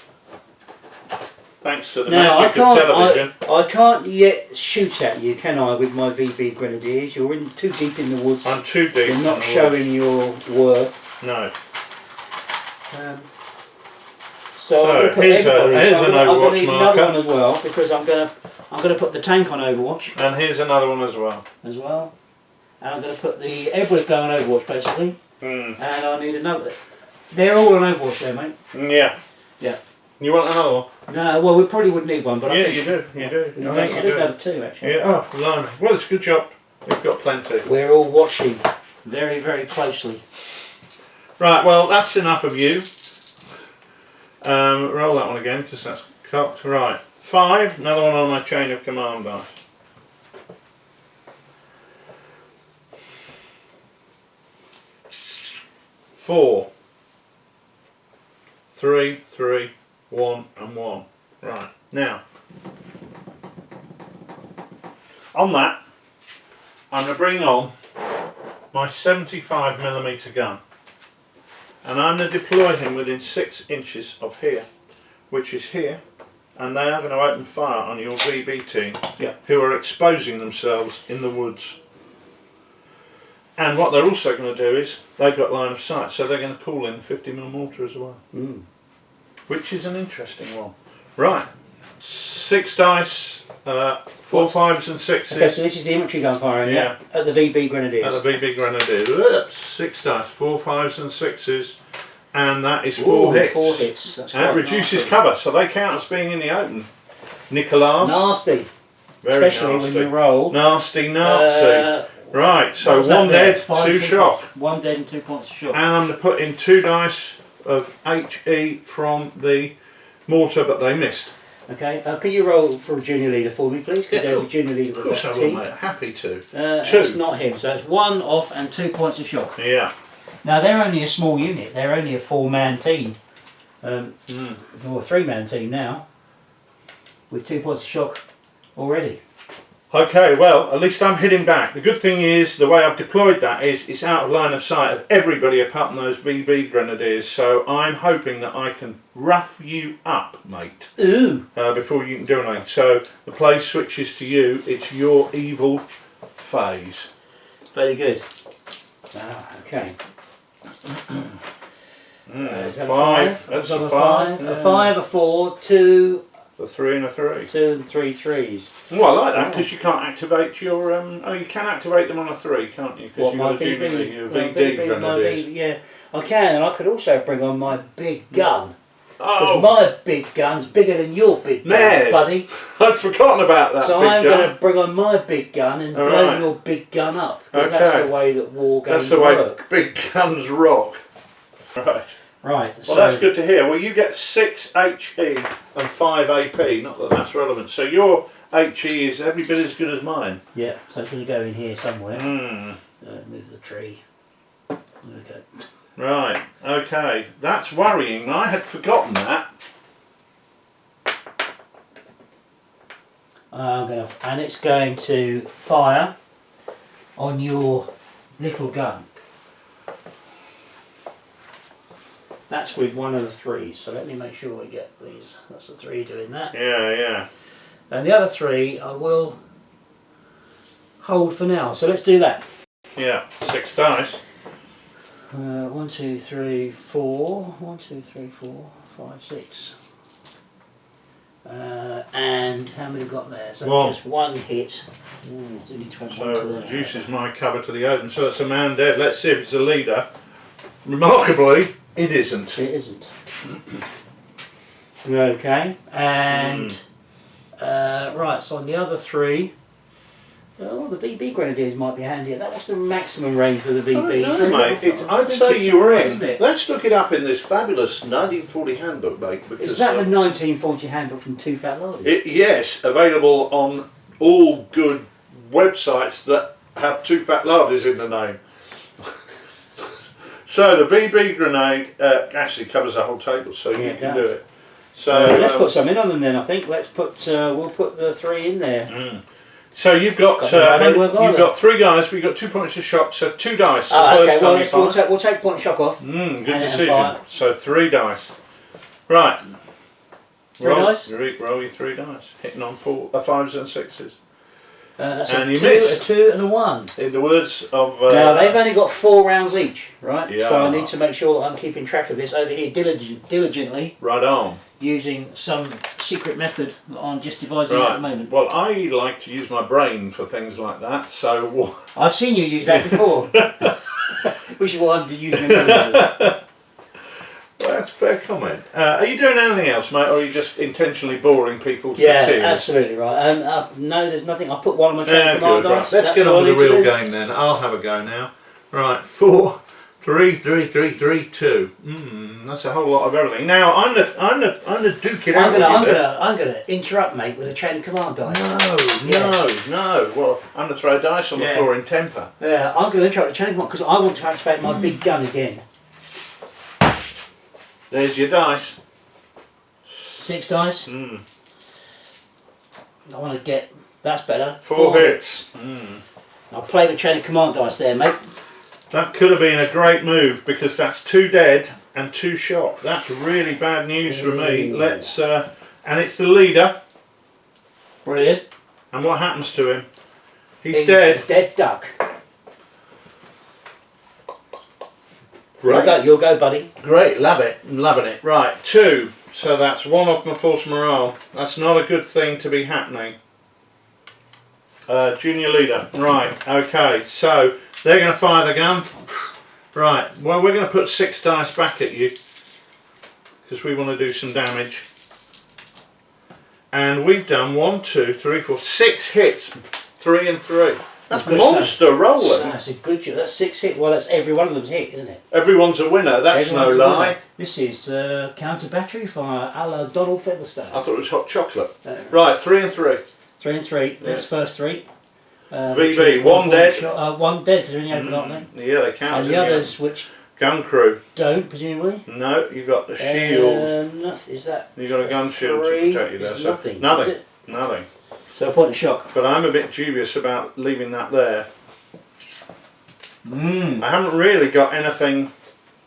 Thanks to the magic of television. I can't yet shoot at you, can I, with my VB Grenadiers? You're in too deep in the woods. I'm too deep. You're not showing your worth. No. So I'm going to put here's an Overwatch marker. Another one as well because I'm going to put the tank on Overwatch. And here's another one as well. And I'm going to put the airborne gun on Overwatch basically. And I need another. They're all on Overwatch there, mate. Yeah. You want another one? No, well we probably would need one, but I think you do. I think I do have 2 actually. Yeah. Oh, blimey. Well, it's a good job. We've got plenty. We're all watching very, very closely. Right. Well, that's enough of you. Roll that one again because that's cocked. Right. 5. Another one on my chain of command dice. 4. 3, 3, 1 and 1. Right. Now, on that, I'm going to bring on my 75mm gun. And I'm going to deploy him within 6 inches of here, which is here, and they are going to open fire on your VB team, who are exposing themselves in the woods. And what they're also going to do is, they've got line of sight, so they're going to call in 50mm mortar as well, which is an interesting one. Right, 6 dice, 4 5s and 6s. Okay, so this is the infantry gun firing, at the VB Grenadiers. At the VB Grenadiers. 6 dice, 4 5s and 6s, and that is 4 hits. 4 hits. That's and it reduces cover, so they count as being in the open. Nicholas. Nasty. Very especially nasty. when you roll. Nasty Nazi. Right, so 1 dead, 2 shot. 1 dead and 2 points of shot. And I'm going to put in 2 dice of HE from the mortar, but they missed. Okay, can you roll for a junior leader for me, please? Because there's a junior leader of with course I will, mate. Happy to. 2. It's not him, so it's 1 off and 2 points of shock. Yeah. Now they're only a small unit. They're only a 4-man team, or a 3-man team now, with 2 points of shock already. Okay, well, at least I'm hitting back. The good thing is, the way I've deployed that is it's out of line of sight of everybody apart from those VB grenadiers. So I'm hoping that I can rough you up, mate. Ooh. Before you can do anything. So the play switches to you. It's your evil phase. Very good. Ah, okay. Is that Five. A That's five? a five. A 5, a 4, 2. A 3 and a 3. 2 and 3 threes. Well, I like that because you can't activate your. Oh, you can activate them on a 3, can't you? Because you've got a junior, your VD grenadiers. Yeah, I can, and I could also bring on my big gun. Oh, My big gun's bigger than your big gun, Ned. buddy. I'd forgotten about that. So big I'm gun. going to bring on my big gun and All blow right. your big gun up. Because that's Okay. the way that war games That's the way work. big guns rock. Right. Right. Well, that's good to hear. Well, you get 6 HE and 5 AP. Not that that's relevant. So your HE is every bit as good as mine. Yeah, so it's going to go in here somewhere. Mm. Move the tree. There we go. Right. Okay. That's worrying. I had forgotten that. And it's going to fire on your little gun. That's with one of the 3s, so let me make sure we get these. That's the 3 doing that. Yeah, yeah. And the other 3 I will hold for now, so let's do that. Yeah. 6 dice. 1, 2, 3, 4. 1, 2, 3, 4, 5, 6. And how many got there? So 1. just 1 hit. Do need to have one So to it there. reduces my cover to the open. So it's a man dead. Let's see if it's a leader. Remarkably, it isn't. It isn't. Okay, and right, so on the other 3, the VB grenadiers might be handy. What's the maximum range for the VB? No, mate. I'd say you were in. Let's look it up in this fabulous 1940 handbook, mate. Because, Is that the 1940 handbook from Two Fat Lardies? Yes, available on all good websites that have Two Fat Lardies in the name. So the VB grenade actually covers the whole table, so you can do it. So let's put some in on them then. I think let's put we'll put the 3 in there. So you've got 3 guys. We've got 2 points of shock, so 2 dice. Okay, well we'll take point of shock off. Good decision. So 3 dice. Right. 3 dice. Roll your 3 dice. Hitting on 5s and 6s. That's and a you 2, miss. a 2 and a 1. In the words of... now they've only got 4 rounds each, right? Yeah. So I need to make sure that I'm keeping track of this over here diligently. Right on. Using some secret method that I'm just devising at the moment. Well, I like to use my brain for things like that, so... I've seen you use that before. Which is what I'm using another. Well, that's a fair comment. Are you doing anything else, mate, or are you just intentionally boring people to Yeah, tears? absolutely right. No, there's nothing. I put one on my train command Right. dice. Let's get on with the real game then. I'll have a go now. Right, 4, 3, 3, 3, 3, 2. That's a whole lot of everything. Now I'm the duke it out. I'm gonna interrupt, mate, with a chain of command dice. No. Well, I'm gonna throw dice on the floor in temper. Yeah, I'm gonna interrupt the chain of command because I want to activate my big gun again. There's your dice. 6 dice. I want to get. That's better. 4 hits. I'll play the chain of command dice there, mate. That could have been a great move because that's 2 dead and 2 shot. That's really bad news for me. Let's and it's the leader. Brilliant. And what happens to him? He's dead. Dead duck. Great. You'll go, buddy. Great, love it. I'm loving it. Right, 2. So that's 1 off my force morale. That's not a good thing to be happening. Junior leader. Right, okay. So they're going to fire the gun. Right, well, we're going to put 6 dice back at you because we want to do some damage. And we've done 1, 2, 3, 4, 6 hits. 3 and 3. That's monster rolling. That's a good job. That's 6 hit. Well, that's every one of them's hit, isn't it? Everyone's a winner. That's Everyone's no a lie. winner. This is counter battery fire a la Donald Featherstone. I thought it was hot chocolate. Right, 3 and 3. 3 and 3. That's first 3. VB, 1 dead. 1 dead because they're in the open, aren't they? Yeah, they count. And the others, which gun crew. don't, presumably. No, you've got the shield. Is that? You've got a gun shield to 3 protect you there. is So nothing. nothing. Is it? Nothing. So a point of shock. But I'm a bit dubious about leaving that there. I haven't really got anything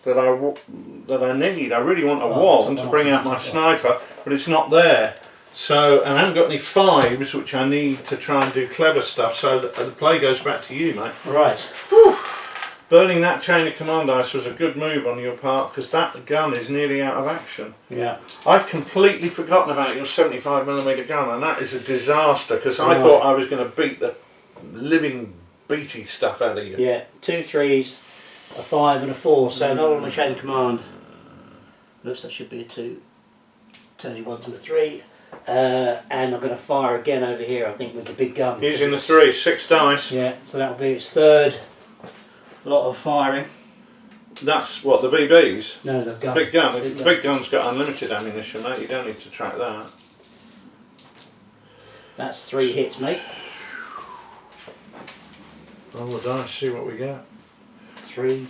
that I need. I really want a wand to bring out my sniper, but it's not there. So, and I haven't got any 5s, which I need to try and do clever stuff. So the play goes back to you, mate. Right. Whew. Burning that chain of command dice was a good move on your part, because that gun is nearly out of action. Yeah. I'd completely forgotten about your 75mm gun, and that is a disaster, because I thought I was going to beat the living beaty stuff out of you. Yeah, 2 3s, a 5 and a 4, so not on the chain of command. Looks that should be a 2. Turning 1 to a 3. And I'm going to fire again over here, I think, with the big gun. Using the 3, 6 dice. Yeah, so that'll be its 3rd lot of firing. That's what, the VBs? No, the gun. Big gun. The big gun's got unlimited ammunition, mate. You don't need to track that. That's 3 hits, mate. Roll the dice, see what we get. 3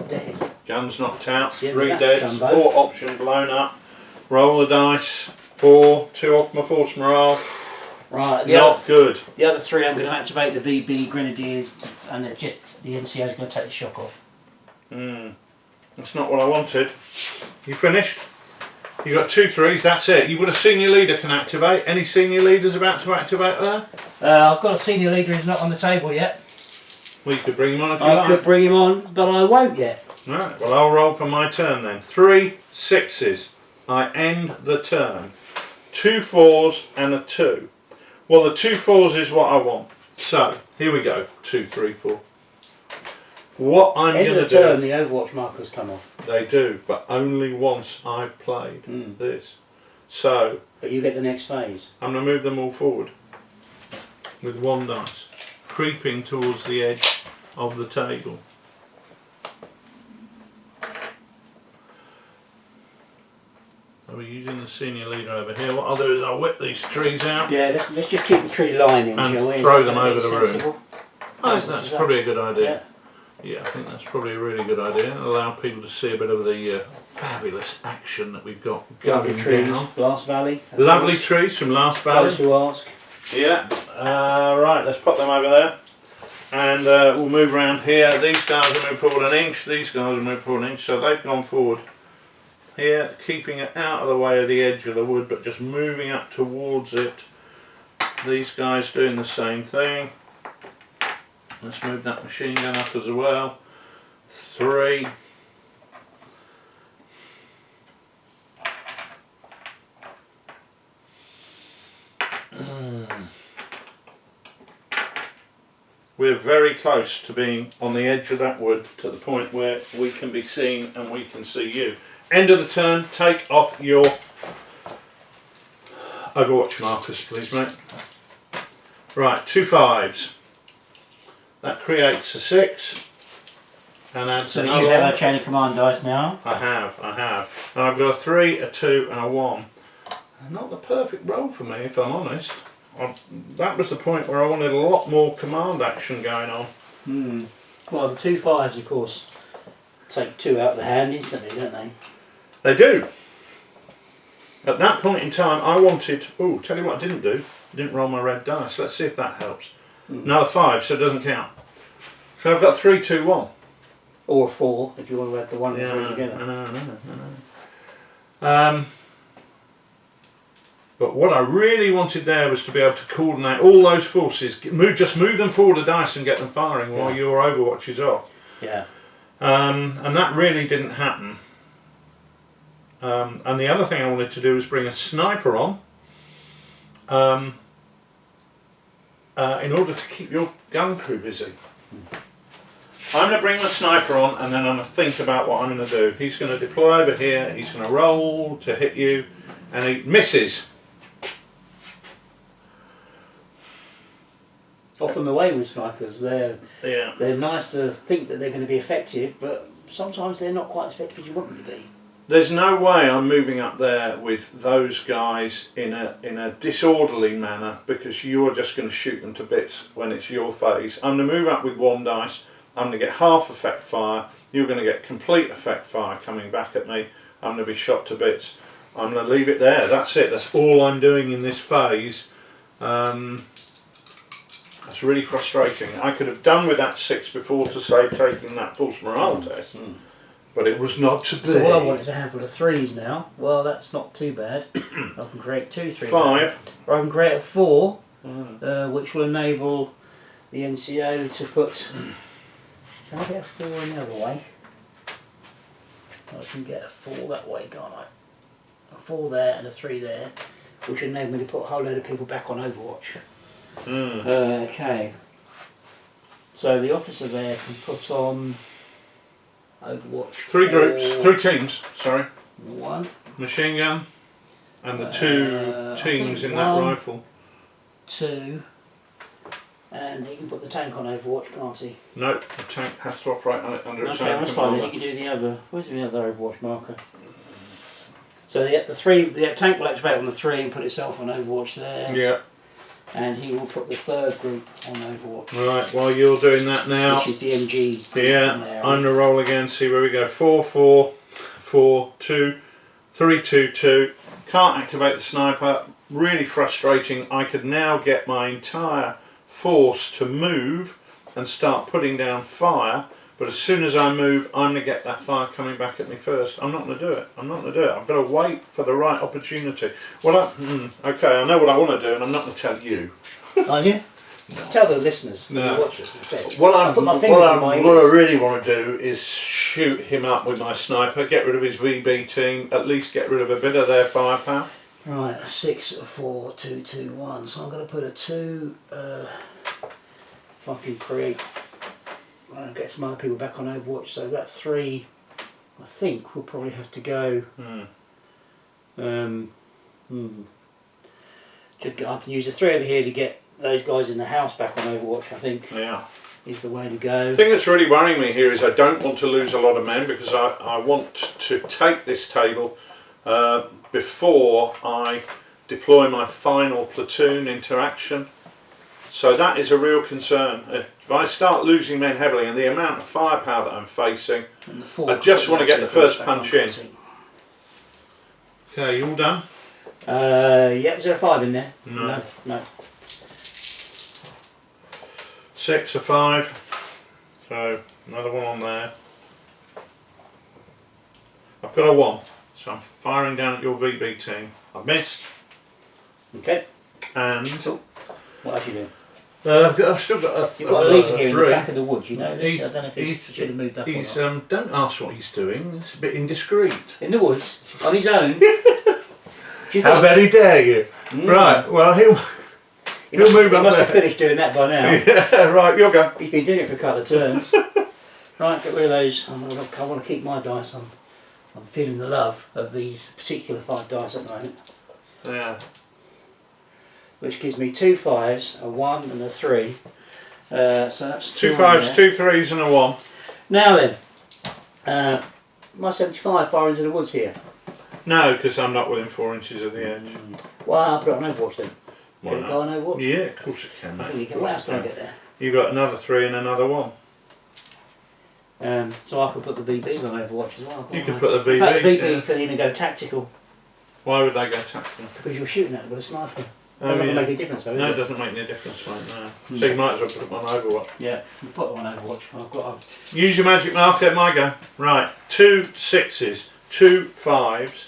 dead. Gun's knocked out, Yeah, 3 that dead, jumbo. 4 option blown up. Roll the dice, 4, 2 off my force morale. Right, Not good. The other 3 I'm going to activate the VB Grenadiers, and the NCO is going to take the shock off. That's not what I wanted. You finished? You got 2 3s, that's it. You've got a senior leader can activate. Any senior leaders about to activate there? I've got a senior leader who's not on the table yet. Well, you could bring him on if you I like. could bring him on, but I won't yet. Right, well I'll roll for my turn then. 3 6s. I end the turn. 2 4s and a 2. Well, the 2 4s is what I want. So, here we go. 2 3 4. What I'm going to do... End of the turn, the Overwatch markers come off. They do, but only once I've played this. So, But you get the next phase. I'm going to move them all forward with 1 dice, creeping towards the edge of the table. So we're using the senior leader over here. What I'll do is I'll whip these trees out. Yeah, let's just keep the tree line in, And shall we? throw them over the room. Sensible? Oh, that's probably a good idea. Yeah. Yeah, I think that's probably a really good idea. Allow people to see a bit of the fabulous action that we've got Lovely going trees, down. Last Valley. of Lovely course. trees from Last Valley. Those who ask. Yeah. Right, let's pop them over there. And we'll move around here. These guys will move forward an inch. These guys will move forward an inch. So they've gone forward here, keeping it out of the way of the edge of the wood, but just moving up towards it. These guys doing the same thing. Let's move that machine gun up as well. 3. We're very close to being on the edge of that wood, to the point where we can be seen and we can see you. End of the turn, take off your Overwatch markers, please, mate. Right, 2 5s. That creates a 6. And adds So another you have one. our chain of command dice now. I have. And I've got a 3, a 2 and a 1. Not the perfect roll for me, if I'm honest. That was the point where I wanted a lot more command action going on. Well, the 2 5s, of course, take 2 out of the hand instantly, don't they? They do. At that point in time, I wanted... Oh, tell you what I didn't do. I didn't roll my red dice. Let's see if that helps. Another 5, so it doesn't count. So I've got 3, 2, 1. Or a 4, if you want to add the 1 and 3 together. I know. But what I really wanted there was to be able to coordinate all those forces, just move them forward a dice and get them firing while your Overwatch is off. Yeah. And that really didn't happen. And the other thing I wanted to do was bring a sniper on, in order to keep your gun crew busy. I'm going to bring the sniper on, and then I'm going to think about what I'm going to do. He's going to deploy over here, he's going to roll to hit you, and he misses. Often the way with snipers, they're Yeah. nice to think that they're going to be effective, but sometimes they're not quite as effective as you want them to be. There's no way I'm moving up there with those guys in a disorderly manner, because you're just going to shoot them to bits when it's your phase. I'm going to move up with 1 dice. I'm going to get half effect fire. You're going to get complete effect fire coming back at me. I'm going to be shot to bits. I'm going to leave it there. That's it. That's all I'm doing in this phase. That's really frustrating. I could have done with that 6 before to save taking that false morale test, but it was not to be. So what I want is a handful of 3s now. Well, that's not too bad. I can create 2 3s. 5. Or I can create a 4, which will enable the NCO to put... Can I get a 4 in the other way? I can get a 4 that way, can't I? A 4 there and a 3 there, which will enable me to put a whole load of people back on Overwatch. Okay. So the officer there can put on Overwatch. 3 groups, 3 teams, sorry. 1. Machine gun and the 2 teams in that rifle. 2. And he can put the tank on Overwatch, can't he? No, the tank has to operate under its Okay, own that's fine. Then commander. he can do the other. Where's the other Overwatch marker? So the tank will activate on the 3 and put itself on Overwatch there. Yeah. And he will put the 3rd group on Overwatch. Right, while you're doing that now. Which is the MG group. Yeah, I'm going to roll again, see where we go. 4, 4, 4, 2, 3, 2, 2. Can't activate the sniper. Really frustrating. I could now get my entire force to move and start putting down fire, but as soon as I move, I'm going to get that fire coming back at me first. I'm not going to do it. I'm not going to do it. I've got to wait for the right opportunity. Well, okay, I know what I want to do, and I'm not going to tell you. Aren't you? No. Tell the listeners, no. The watchers instead. What I really want to do is shoot him up with my sniper, get rid of his VB team, at least get rid of a bit of their firepower. Right, 6, 4, 2, 2, 1. So I'm going to put a 2. If I can create, I'll get some other people back on Overwatch. So that 3, I think, will probably have to go. I can use the 3 over here to get those guys in the house back on Overwatch. I think. Yeah. Is the way to go. The thing that's really worrying me here is I don't want to lose a lot of men because I want to take this table. Before I deploy my final platoon into action. So that is a real concern. If I start losing men heavily and the amount of firepower that I'm facing, I just want to get the first punch in. Okay, you all done? Yep, is there a 5 in there? No. No. 6, a 5. So another one on there. I've got a 1. So I'm firing down at your VB team. I've missed. Okay. And what else are you doing? I've still got You've got a leader here in the back of the woods, you know this? I don't know if he should have moved up or not. Don't ask what he's doing, it's a bit indiscreet. In the woods? On his own? How very dare you? Right, well he'll move up there. He must have finished doing that by now. Yeah, right, you'll go. He's been doing it for a couple of turns. Right, get rid of those. I want to keep my dice on. I'm feeling the love of these particular 5 dice at the moment. Yeah. Which gives me 2 5s, a 1 and a 3. So that's 2 5s, 2 3s and a 1. Now then, my 75 far into the woods here. No, because I'm not within 4 inches of the edge. Well, I'll put it on Overwatch then. Why Can it go on Overwatch? Yeah, of course it can. I think you can. What else did I get there? You've got another 3 and another 1. So I could put the VBs on Overwatch as well. You could put the VBs. In fact, the VBs can even go tactical. Why would they go tactical? Because you're shooting at them with a sniper. Oh, Doesn't make any difference though, no, is it doesn't make any difference, mate, no. So you might as well put them on Overwatch. Yeah, you put them on Overwatch. Use your magic marker, my go. Right, 2 6s, 2 5s,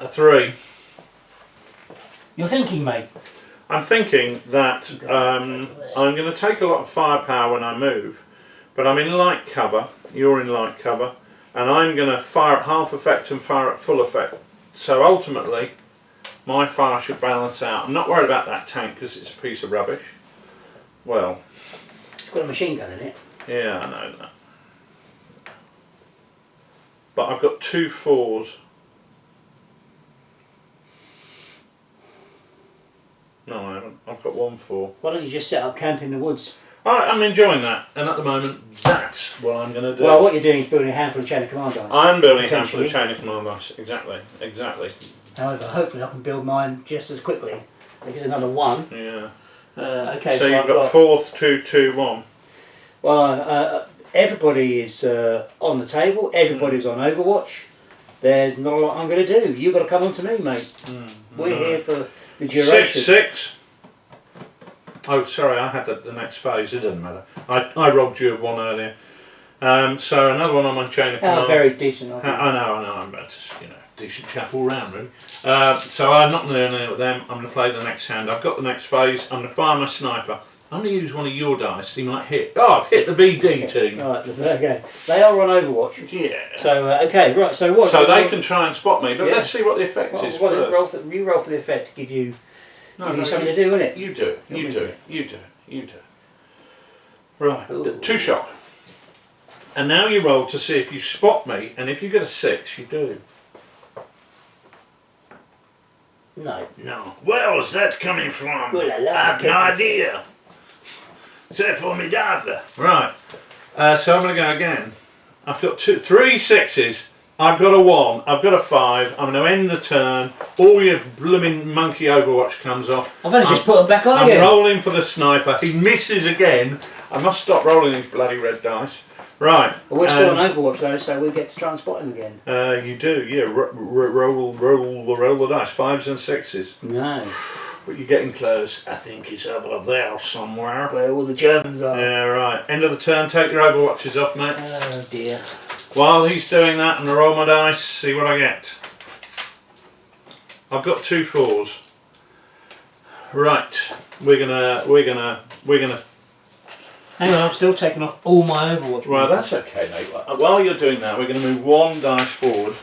a 3. You're thinking, mate? I'm thinking that I'm going to take a lot of firepower when I move, but I'm in light cover, you're in light cover, and I'm going to fire at half effect and fire at full effect. So ultimately, my fire should balance out. I'm not worried about that tank because it's a piece of rubbish. Well, it's got a machine gun in it. Yeah, I know that. But I've got 2 4s. No, I haven't. I've got 1 4. Why don't you just set up camp in the woods? I'm enjoying that, and at the moment, that's what I'm going to do. Well, what you're doing is building a handful of chain of command dice. I'm building a handful of chain of command dice. Exactly, exactly. However, hopefully I can build mine just as quickly. I think it's another 1. Yeah. Okay. So you've got 4th, 2 2 1. Well, everybody is on the table. Everybody's on Overwatch. There's not a lot I'm going to do. You've got to come on to me, mate. We're here for The duration. 6. Oh, sorry, I had the next phase. It doesn't matter. I robbed you of one earlier. So another one on my chain of command. Very decent. I know. I'm just decent chap all round, really. So I'm not going to learn it with them. I'm going to play the next hand. I've got the next phase. I'm going to fire my sniper. I'm going to use one of your dice. He might hit. Oh, I've hit the VD team. Right, okay. They are on Overwatch. Yeah. So okay, right. So what? So they can try and spot me, but let's see what the effect is first. You roll for the effect to give you something to do, innit? You do. You do. Right. 2 shot. And now you roll to see if you spot me, and if you get a 6, you do. No. Where's that coming from? Oh la la, I have no idea. C'est formidable. Right. So I'm going to go again. I've got 3 6s. I've got a 1. I've got a 5. I'm going to end the turn. All your blooming monkey Overwatch comes off. I've only just put them back on again. I'm rolling for the sniper. He misses again. I must stop rolling these bloody red dice. Right. Well, we're still on Overwatch though, so we get to try and spot him again. You do, yeah. Roll the dice. 5s and 6s. No. But you're getting close. I think it's over there somewhere. Where all the Germans are. Yeah, right. End of the turn. Take your Overwatches off, mate. Oh dear. While he's doing that, I'm gonna roll my dice. See what I get. I've got 2 4s. Right. We're gonna. Hang on, I'm still taking off all my Overwatch. Right, that's okay, mate. While you're doing that, we're going to move 1 dice forward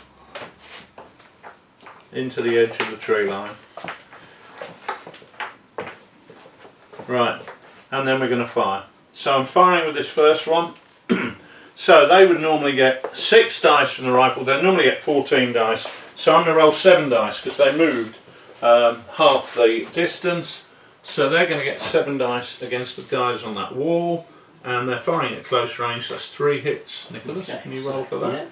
into the edge of the tree line. Right, and then we're going to fire. So I'm firing with this first one. So they would normally get 6 dice from the rifle. They normally get 14 dice. So I'm going to roll 7 dice because they moved half the distance. So they're going to get 7 dice against the guys on that wall, and they're firing at close range. That's 3 hits. Nicholas, okay. Can you roll for that? Yeah.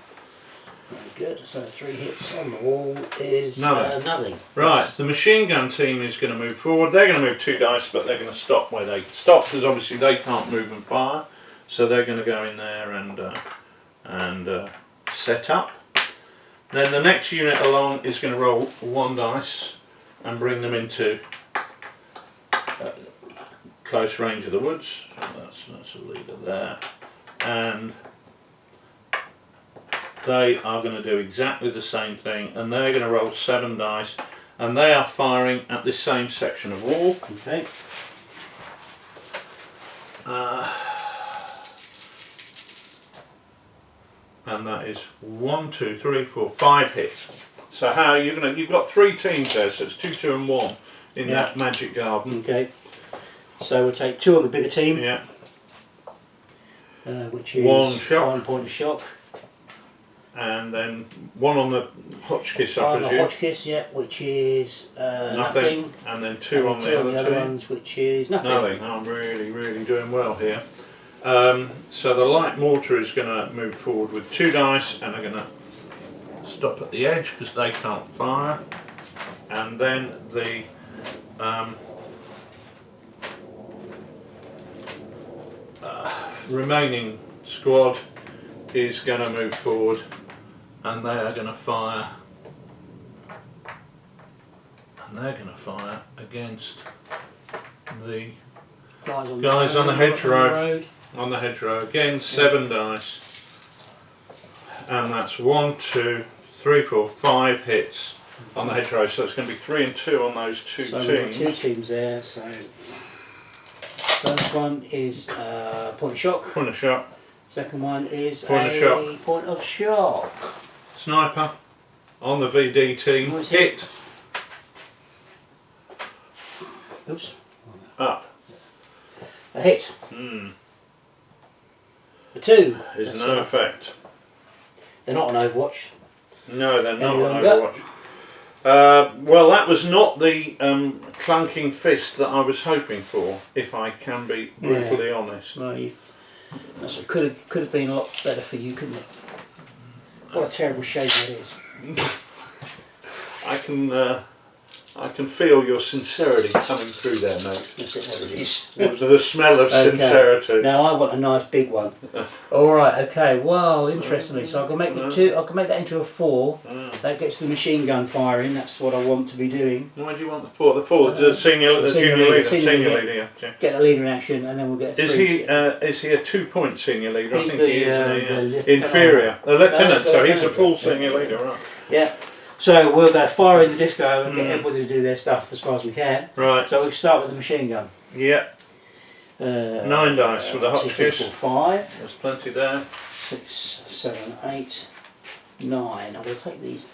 Very good. So 3 hits on the wall is nothing. Right. The machine gun team is going to move forward. They're going to move 2 dice, but they're going to stop where they stop because obviously they can't move and fire. So they're going to go in there and set up. Then the next unit along is going to roll 1 dice and bring them into close range of the woods. So that's a leader there, and they are going to do exactly the same thing, and they're going to roll 7 dice, and they are firing at this same section of wall. Okay. And that is 1, 2, 3, 4, 5 hits. So how you've got 3 teams there, so it's 2, 2, and 1 in that magic garden. Okay. So we'll take 2 on the bigger team. Yeah. Which is 1 shock. 1 point of shock. And then 1 on the Hotchkiss, I On the presume. Hotchkiss, yeah, which is nothing. And then 2 on the other 2. Ones, which is nothing. I'm really doing well here. So the light mortar is going to move forward with 2 dice, and they're going to stop at the edge because they can't fire. And then the remaining squad is going to move forward, and they are going to fire. And they're going to fire against the guys on the hedgerow. On the hedgerow again, 7 dice, and that's 1, 2, 3, 4, 5 hits on the hedgerow. So it's going to be 3 and 2 on those 2 so teams. We've got 2 teams there. So first one is point of shock. Point of shock. Second one is point of shock. Point of shock. Sniper on the VD team. Hit. Oops. Up. A hit. A 2. Is no effect. They're not on Overwatch. No, they're not Any on longer? Overwatch. Well, that was not the clunking fist that I was hoping for, if I can be brutally honest. No, could have been a lot better for you, couldn't it? What a terrible shame that is. I can I can feel your sincerity coming through there, mate. That's it, there it is. The smell of sincerity. Now I want a nice big one. All right. Okay. Well, interestingly, so I can make the two. I can make that into a 4. That gets the machine gun firing. That's what I want to be doing. Why do you want the 4? The 4, the senior leader. Senior leader, yeah. Get the leader in action, and then we'll get a 3. Is he a 2-point senior leader? He's I think he is the inferior. A lieutenant, so he's a full yeah. senior leader, right? Yeah. So we'll go fire in the disco and get everybody to do their stuff as far as we can. Right. So we'll start with the machine gun. Yeah. 9 dice with a hot 2, 3, 4, 5. There's plenty there. 6, 7, 8, 9. I'm going to take these.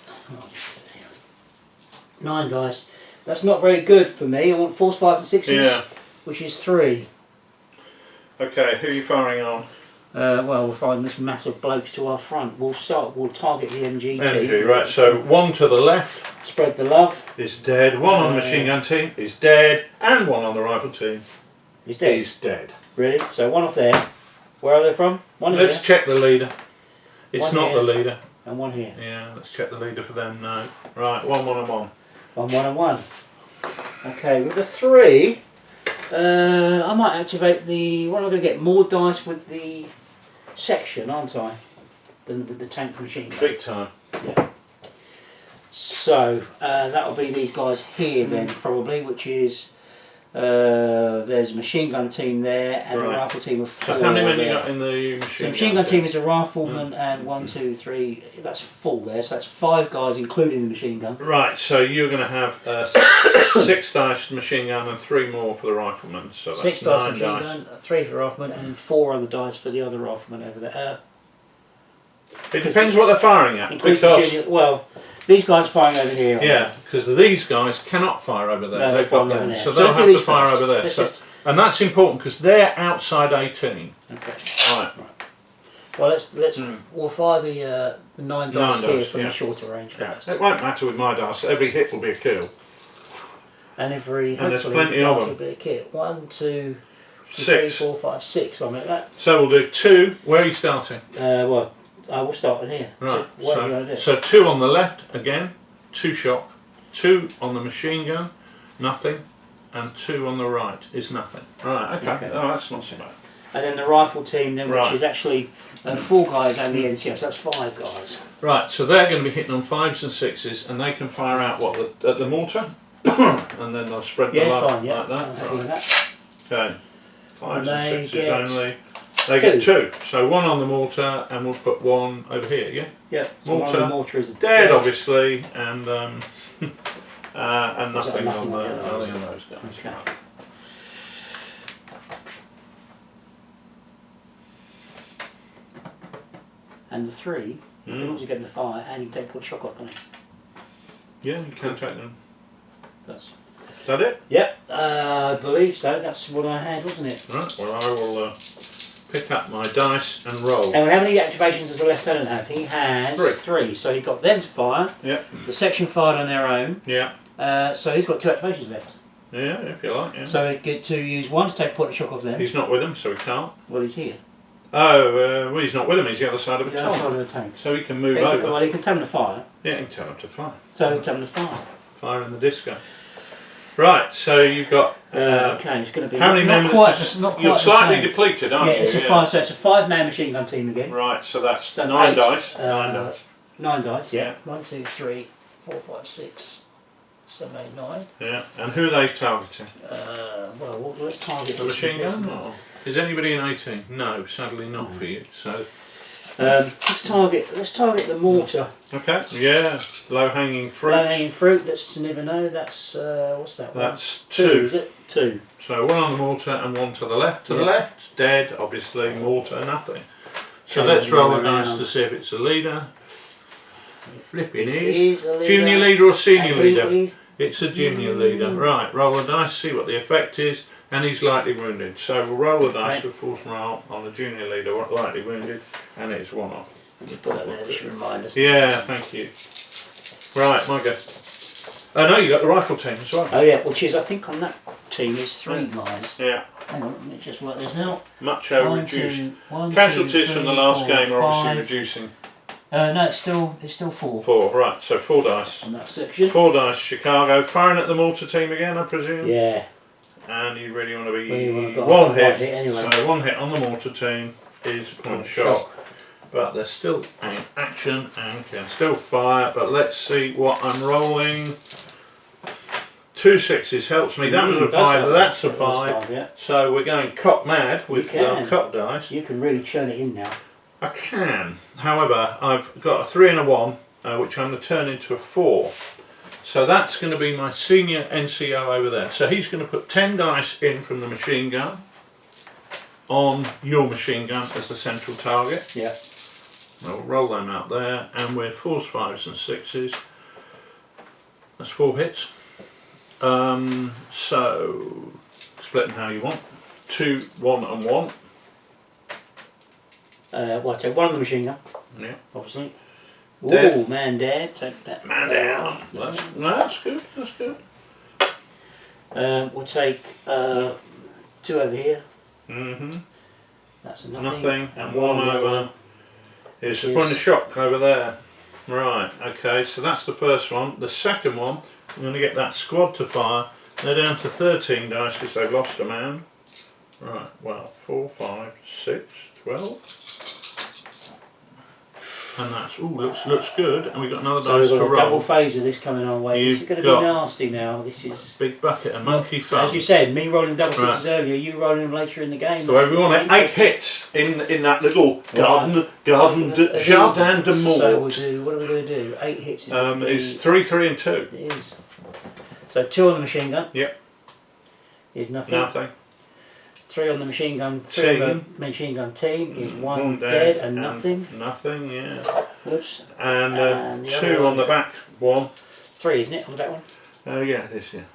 9 dice. That's not very good for me. I want 4s, 5s and 6s, Yeah. which is 3. Okay, who are you firing on? Well, we'll find this mass of blokes to our front. We'll target the MG team. MG, right, so 1 to the left Spread the love. is dead, 1 on the machine gun team is dead, and 1 on the rifle team He's dead. is dead. Really? So 1 off there. Where are they from? 1 here. Let's check the leader. It's 1 not here. the leader. And 1 here. Yeah, let's check the leader for them now. Right, 1, 1 and 1. 1, 1 and 1. Okay, with the 3, I might activate the. What am I going to get? More dice with the section, aren't I? Than with the tank machine gun. Big time. Yeah. So that'll be these guys here then, probably, which is there's a machine gun team there and a rifle team of 4. So how many men there. you got in the machine So the machine gun team is a rifleman and 1, 2, 3. That's full there. So that's 5 guys, including the machine gun. Right, so you're going to have 6 dice machine gun and 3 more for the rifleman. So that's 6 dice 9 machine dice. gun, 3 for the rifleman, and then 4 other dice for the other rifleman over there. It depends what they're firing at. Includes the Because, junior, well, these guys firing over here. yeah, because these guys cannot fire over there. No, They've got they're them. there. So So they'll let's do have to these fire first. over there. Let's So, just- and that's important because they're outside 18. Okay. Right. Well, we'll fire the 9 dice here dice, from yeah. the shorter range Yeah. first. It won't matter with my dice. Every hit will be a kill. And every And there's hopefully plenty of dice them. will be a kit. 1, 2, 3, 6. 4, 5, 6. I'll make that. So we'll do 2. Where are you starting? Well, I will start with here. Right. What are you going to do? So 2 on the left again. 2 shock. 2 on the machine gun. Nothing. And 2 on the right is nothing. Right. Okay. Oh, that's not so bad. And then the rifle team, then, which Right. is actually 4 guys and the NCS. That's 5 guys. Right, so they're going to be hitting on 5s and 6s, and they can fire out at the mortar, and then they'll spread the Yeah, love fine. Yeah. like that. I'm happy with Right. that. Okay, 5s And and they 6s get only. They get 2. So 1 on the mortar, and we'll put 1 over here. Yeah. Yeah. So one of the mortar is Dead, obviously, and and nothing nothing on on the nothing others? on those guys. Okay. Right. And the 3, you can also get in the fire, and you can put shock off on it. Yeah, you can take them. That's. Is that it? Yep, I believe so. That's what I had, wasn't it? Right. Well, I will pick up my dice and roll. And how many activations does the lieutenant have? He has 3. So he got them to fire. Yeah. The section fired on their own. Yeah. So he's got 2 activations left. Yeah, if you like. Yeah. So he get to use 1 to take a point of shock off them. He's not with them, so he can't. Well, he's here. Oh, well, he's not with him. He's the other side of the The other tank. side of the tank. So he can move He can, over. well, he can tell him to fire. Yeah, you can tell him to fire. So he can tell him to fire. Fire in the disco. Right, so you've got. Okay, it's going to be How many not men? quite. Not quite You're the slightly same. depleted, aren't Yeah, you? it's a 5. So it's a 5-man machine gun team again. Right, so that's So 9 8, dice. 9 dice. 9 dice. Yeah. 1, 2, 3, 4, 5, 6, 7, 8, 9. Yeah, and who are they targeting? Well, let's target The this machine one. gun? Or is anybody in 18? No, sadly not for you. So. Let's target the mortar. Okay. Yeah. Low hanging fruit. Low-hanging fruit. Let's never know. That's what's that one? That's 2. 2. Is it 2? So 1 on the mortar and 1 to the left. To the left, dead. Obviously, mortar, nothing. So Okay, let's roll the dice around. to see if it's a leader. Flipping It is. is a leader. Junior leader or senior And he leader? is- It's a junior leader. Right, roll the dice, see what the effect is, and he's lightly wounded. So we'll roll the dice Okay. with force morale on the junior leader, lightly wounded, and it's 1 off. Just put that there. Just remind us. Yeah, thank you. Right, my go. Oh no, you got the rifle team as well. Oh yeah, which is I think on that team is 3 guys. Yeah, Hang on, let me just work this out. much reduced. Casualties from the last game are obviously reducing. No, it's still 4 4, right, so 4 dice. on that section. 4 dice, Chicago. Firing at the mortar team again, I presume? Yeah. And you really want to be We've got one hit. anyway. So 1 hit on the mortar team is a point of shock. But they're still in action and can still fire. But let's see what I'm rolling. 2 6s helps me. That was a 5, that's a 5. Yeah. So we're going cock mad with our cock dice. You can really churn it in now. I can. However, I've got a 3 and a 1, which I'm going to turn into a 4. So that's going to be my senior NCO over there. So he's going to put 10 dice in from the machine gun on your machine gun as the central target. Yeah. I'll roll them out there, and we're 4s, 5s and 6s. That's 4 hits. So split them how you want. 2, 1 and 1. Well, I take 1 on the machine gun. Yeah. Obviously. Dead. Oh, man down. Take that. Man down. That's good. That's good. We'll take 2 over here. Mm-hmm. That's Nothing. And 1 over. It's a point of shock over there. Right, okay, so that's the first one. The second one, I'm going to get that squad to fire. They're down to 13 dice because they've lost a man. Right, well, 4, 5, 6, 12. And that's, looks good. And we've got another so dice we've to got a roll. double phase of this coming our way. This is going to be nasty now. This is big bucket of monkey fun. As you said, me rolling double 6s earlier, you rolling them later in the game. So everyone had 8 hits in that little jardin de mort. So we'll do, what are we going to do? 8 hits. Is 3, 3 and 2. It is. So 2 on the machine gun. Yep. Is nothing. Nothing. 3 on the machine gun. 3 on the machine gun team is 1 dead and nothing. Nothing, yeah. Oops. And 2 on the back one. 3, isn't it, on the back one? Yeah, it is, yeah.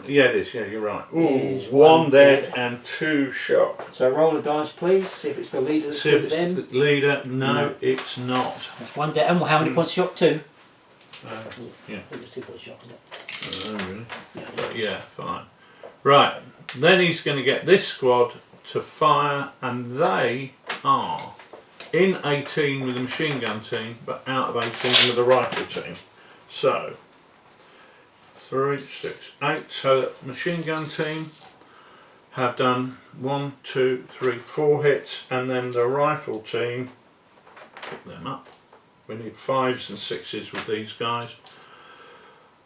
Yeah, it is, yeah, you're right. Ooh, 1 dead and 2 shot. So roll the dice, please. See if it's the leader that's put them. The leader, no, it's not. That's 1 dead. And how many points of shock? 2? Yeah. I think it's 2 points of shock, isn't it? Really? Yeah, fine. Right, then he's going to get this squad to fire, and they are in 18 with the machine gun team, but out of 18 with the rifle team. So 3, 6, 8. So the machine gun team have done 1, 2, 3, 4 hits, and then the rifle team, pick them up. We need 5s and 6s with these guys.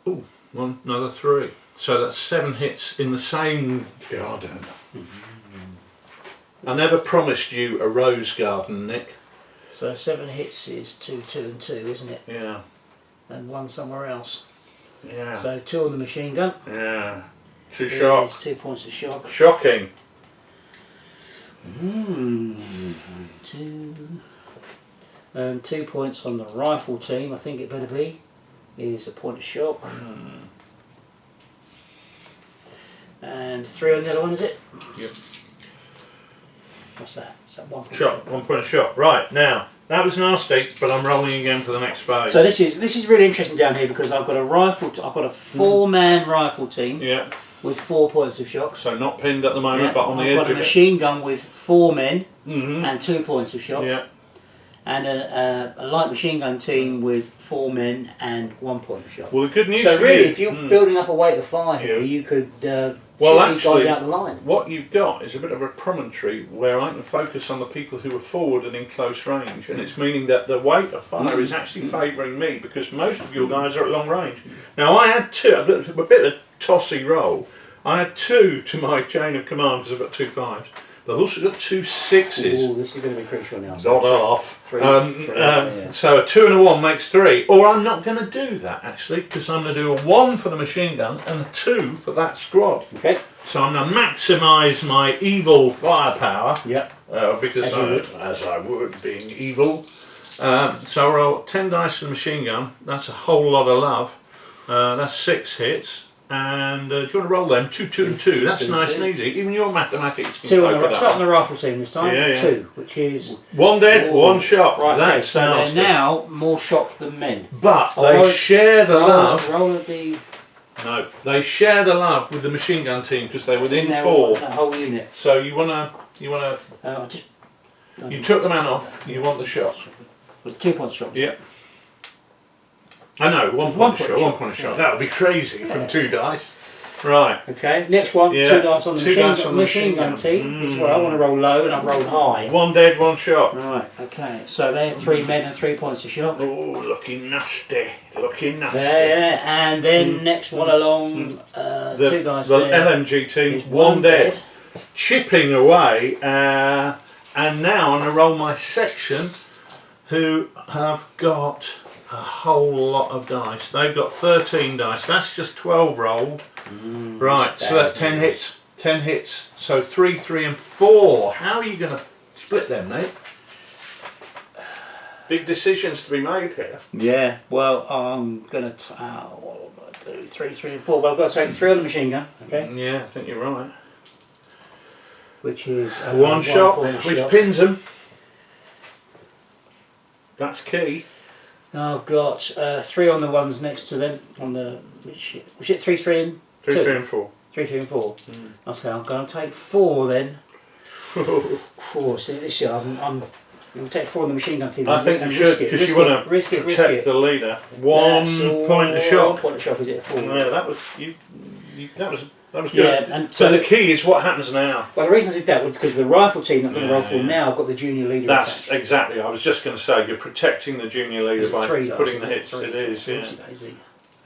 Ooh, another 3. So that's 7 hits in the same garden. I never promised you a rose garden, Nick. So 7 hits is 2, 2 and 2, isn't it? Yeah. And 1 somewhere else. Yeah. So 2 on the machine gun. Yeah. 2 shock. 2 points of shock. Shocking. 2. 2 points on the rifle team, I think it better be, is a point of shock. And 3 on the other one, is it? Yep. What's that? Is that 1 point? Shot. 1 point of shot. Right, now, that was nasty, but I'm rolling again for the next phase. So this is really interesting down here because I've got a rifle. I've got a 4-man rifle team. Yeah. With 4 points of shock. So not pinned at the moment, but on the edge of it. I've got a machine gun with 4 men and 2 points of shock. Yeah. And a light machine gun team with 4 men and 1 point of shock. Well, the good news so for really, you, if you're building up a weight of fire here, you could shoot these guys out the line. What you've got is a bit of a promontory where I can focus on the people who are forward and in close range, and it's meaning that the weight of fire is actually favouring me because most of your guys are at long range. Now I had 2, a bit of a tossy roll. I had 2 to my chain of command because I've got 2 5s. But I've also got 2 6s. Oh, this is going to be crucial now. Not off. 3, So a 2 and a 1 makes 3. Or I'm not going to do that actually, because I'm going to do a 1 for the machine gun and a 2 for that squad. Okay. So I'm going to maximise my evil firepower. Yeah. Because as I would, being evil. So I roll 10 dice for the machine gun. That's a whole lot of love. That's 6 hits. And do you want to roll them? 2, 2 and 2. That's nice and easy. Even your mathematics can 2 on the start on the rifle team this time. Yeah, yeah. 2, which is 1 dead, 1 shot. Right, That's so nasty. they're now more shock than men. But they share the love. Roll of the. No, they share the love with the machine gun team because they're within 4. That whole unit. So you wanna. You You took the man off. You want the shot. Was it 2 points shot? Yeah. I know, one point a shot. 1 point a shot. That would be crazy from 2 dice. Right. Okay, next one, Yeah. 2 dice on the Two dice on the machine gun team. This is where I want to roll low and I've rolled high. 1 dead, 1 shot. Right, okay, so they're 3 men and 3 points a shot. Oh, looking nasty. Looking nasty. There, and then next one along, 2 dice the there. LMG team, Is 1 dead. Chipping away. And now I'm going to roll my section, who have got a whole lot of dice. They've got 13 dice. That's just 12 rolled. Right, so that's 10 hits. 10 hits. So 3, 3 and 4. How are you going to split them, mate? Big decisions to be made here. Yeah, well, I'm going to, what am I going to do? 3, 3 and 4. Well, I've got to take 3 on the machine gun, okay? Yeah, I think you're right. Which is 1 shot, point which shot. pins them. That's key. I've got 3 on the ones next to them, on the, which is 3, 3 and 3, 2? 3 and 4. 3, 3 and 4. Okay, I'm going to take 4 then. 4, see this year, I'm going to take 4 on the machine gun team. I think you should, because you want to protect the leader. 1 point a shot. 1 point a shot, is it a 4? Yeah, that was that was good. Yeah, and so the key is what happens now. Well, the reason I did that was because the rifle team that I'm going to roll for now, I've got the junior leader. That's exactly. I was just going to say you're protecting the junior leader by putting the hits. It is, yeah.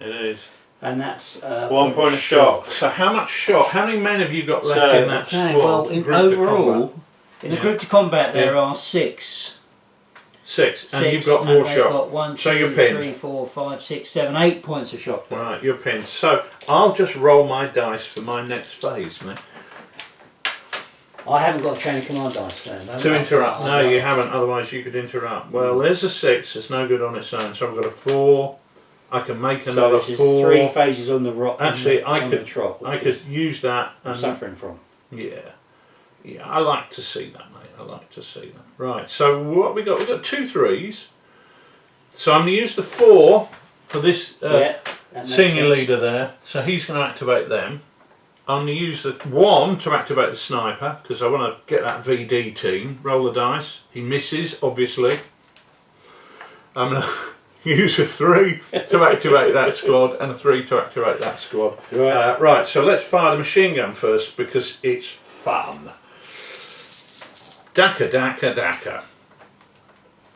It is. And that's 1 point a shot. So how much shot? How many men have you got left in that squad? Well, overall, in the group to combat there are 6. 6, and you've got more shot. Got 1, 2, so you're pinned. 3, 4, 5, 6, 7, 8 points of shot. Right, you're pinned. So I'll just roll my dice for my next phase, mate. I haven't got a chain of command dice there. To interrupt. No, you haven't, otherwise you could interrupt. Well, there's a 6, it's no good on its own. So I've got a 4. I can make another 4. 3 phases on the rock. Actually, I could use that. I'm suffering from. Yeah. Yeah, I like to see that, mate. I like to see that. Right, so what we got? We've got 2 3s. So I'm going to use the 4 for this senior leader there. So he's going to activate them. I'm going to use the 1 to activate the sniper, because I want to get that VD team. Roll the dice. He misses, obviously. I'm going to use a 3 to activate that squad, and a 3 to activate that squad. Right. Right, so let's fire the machine gun first, because it's fun. Daka, daka, daka.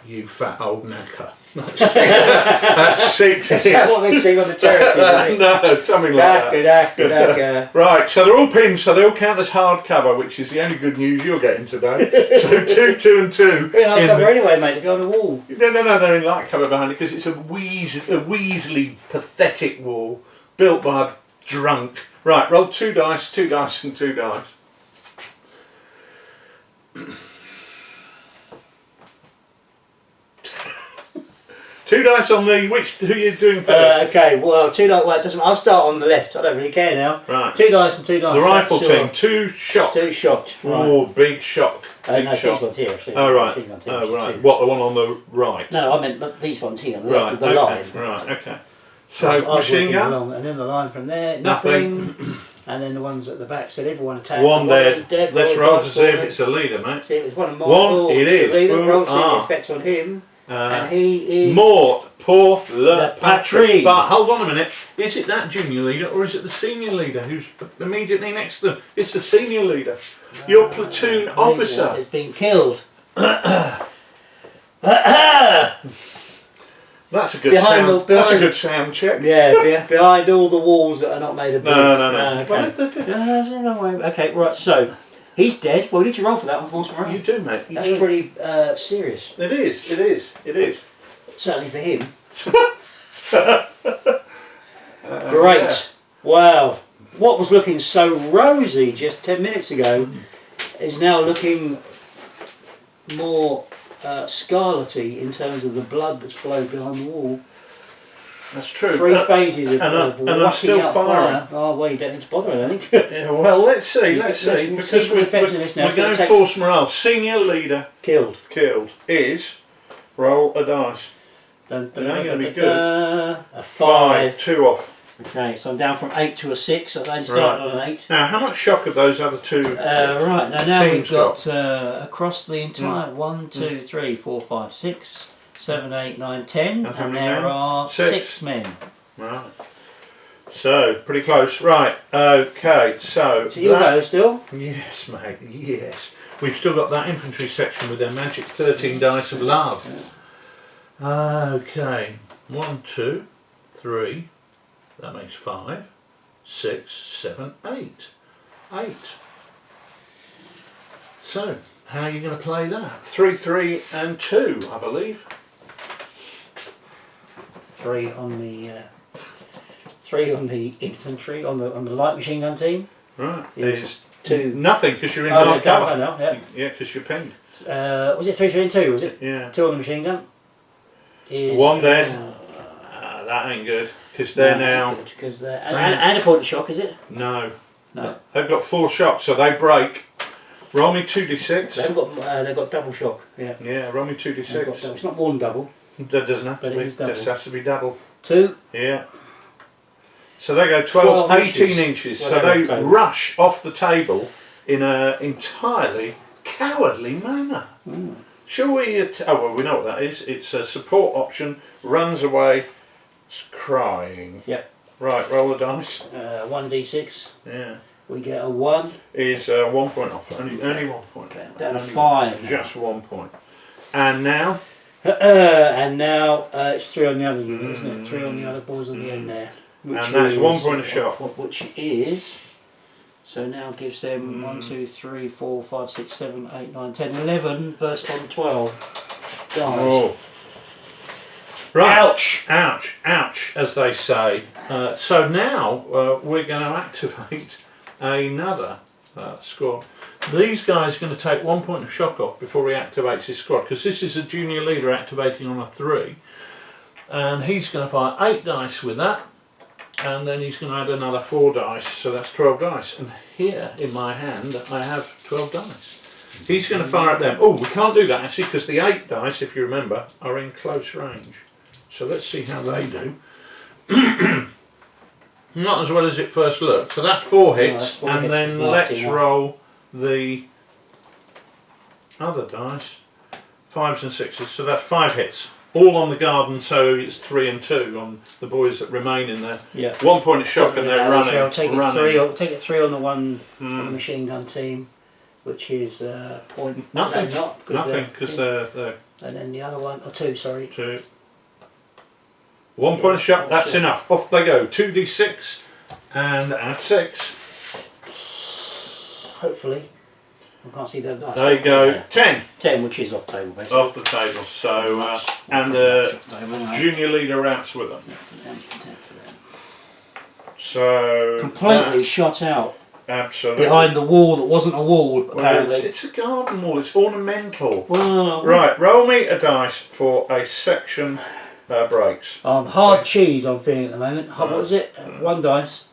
You fat old knacker. That's 6. Is that what they sing on the terraces? No, something like that. Daka, daka. Right, so they're all pinned, so they all count as hard cover, which is the only good news you're getting today. So 2, 2 and 2. They're in hard cover anyway, mate. They go on the wall. No, they're in light cover behind it, because it's a Weasley pathetic wall built by a drunk. Right, roll 2 dice, 2 dice and 2 dice. 2 dice on the who are you doing first? Okay, well, 2 dice. Well, it doesn't. I'll start on the left. I don't really care now. Right. 2 dice and 2 dice. The rifle team, 2 shot. 2 shot. Right. Oh, big shock. Big no, shock. these ones here. Actually. Oh right. Oh right. What, the one on the right? No, I meant these ones here. The right. left of the Okay. line. Right. Okay. So machine gun. Along, and then the line from there. Nothing. And then the ones at the back said everyone attacked. 1 dead. Let's roll to see if it's a leader, mate. See, it's one of mine. 1. It is. Leader. Roll to see the effect on him. And he is Mort pour le patrie. patrie. But hold on a minute, is it that junior leader or is it the senior leader who's immediately next to them? It's the senior leader. Your platoon officer has been killed. That's a good sound. That's a good sound check. Yeah, behind all the walls that are not made of brick. No. Okay. Okay, right. So he's dead. Well, we need to roll for that on force morale. You do, mate. That's pretty serious. It is. Certainly for him. Great. Wow. What was looking so rosy just 10 minutes ago is now looking more scarlety in terms of the blood that's flowed behind the wall. That's true. 3 phases of and I'm still out firing. fire. Oh, well, you don't need to bother, I think. Yeah, well, let's see. Because we're going force morale. Senior leader killed is roll a dice. It ain't going to be good. A 5. 2 off. Okay, so I'm down from 8 to a 6. I've only started on an 8. Now, how much shock have those other 2 right, now we've teams got across the entire 1, 2, 3, 4, 5, 6, 7, 8, 9, 10. And how And many there men? are 6 men. Right. So, pretty close. Right, okay, so... So you'll go still? Yes, mate, yes. We've still got that infantry section with their magic 13 dice of love. Okay, 1, 2, 3, that makes 5, 6, 7, 8. 8. So, how are you going to play that? 3, 3 and 2, I believe. 3 on the infantry, on the light machine gun team. Right, Is there's 2. nothing because you're in Oh, hard cover. no, yeah. Yeah, because you're pinned. Was it 3, 3 and 2, was it? Yeah. 2 on the machine gun. Is, 1 dead. That ain't good because they're now. Because they're and a point of shock, is it? No. No. They've got 4 shocks, so they break. Roll me 2d6. They've got double shock. Yeah. Yeah, roll me 2d6. It's not more than double. That doesn't have to But it be. is It double. just has to be double. 2. Yeah. So they go 12 18 inches. So they rush off the table in an entirely cowardly manner. Mm. Shall we? Oh well, we know what that is. It's a support option. Runs away, crying. Yep. Right. Roll the dice. 1d6. Yeah. We get a 1. Is 1 point off. Only 1 point. Down to Only 5. Just 1 point. And now. And now it's 3 on the other unit, isn't it? 3 on the other boys on the end there. And that's 1 point of shock. Which is, so now gives them 1, 2, 3, 4, 5, 6, 7, 8, 9, 10, 11 versus on 12 dice. Oh. Right. Ouch! Ouch, ouch, as they say. So now we're going to activate another squad. These guys are going to take 1 point of shock off before he activates his squad, because this is a junior leader activating on a 3. And he's going to fire 8 dice with that. And then he's going to add another 4 dice, so that's 12 dice. And here in my hand I have 12 dice. He's going to fire at them. Oh, we can't do that actually, because the 8 dice, if you remember, are in close range. So let's see how they do. Not as well as it first looked. So that's 4 hits, and then let's roll the other dice. 5s and 6s, so that's 5 hits. All on the garden, so it's 3 and 2 on the boys that remain in there. Yeah. 1 point of shock and they're running. I'll take it 3 on the one on the machine gun team, which is point. Nothing. No, Nothing, because they're and then the other one, or 2, sorry. 2. 1 point of shock, that's enough. Off they go. 2d6 and add 6. Hopefully. I can't see the dice. They go 10. 10, which is off table basically. Off the table. So and the junior leader outs with them. 10 for them. So Completely shot out absolutely behind the wall that wasn't a wall. Well, Apparently, it's a garden wall. It's ornamental. well, Right. Roll me a dice for a section breaks. hard cheese. I'm feeling at the moment. What was it? 1 dice.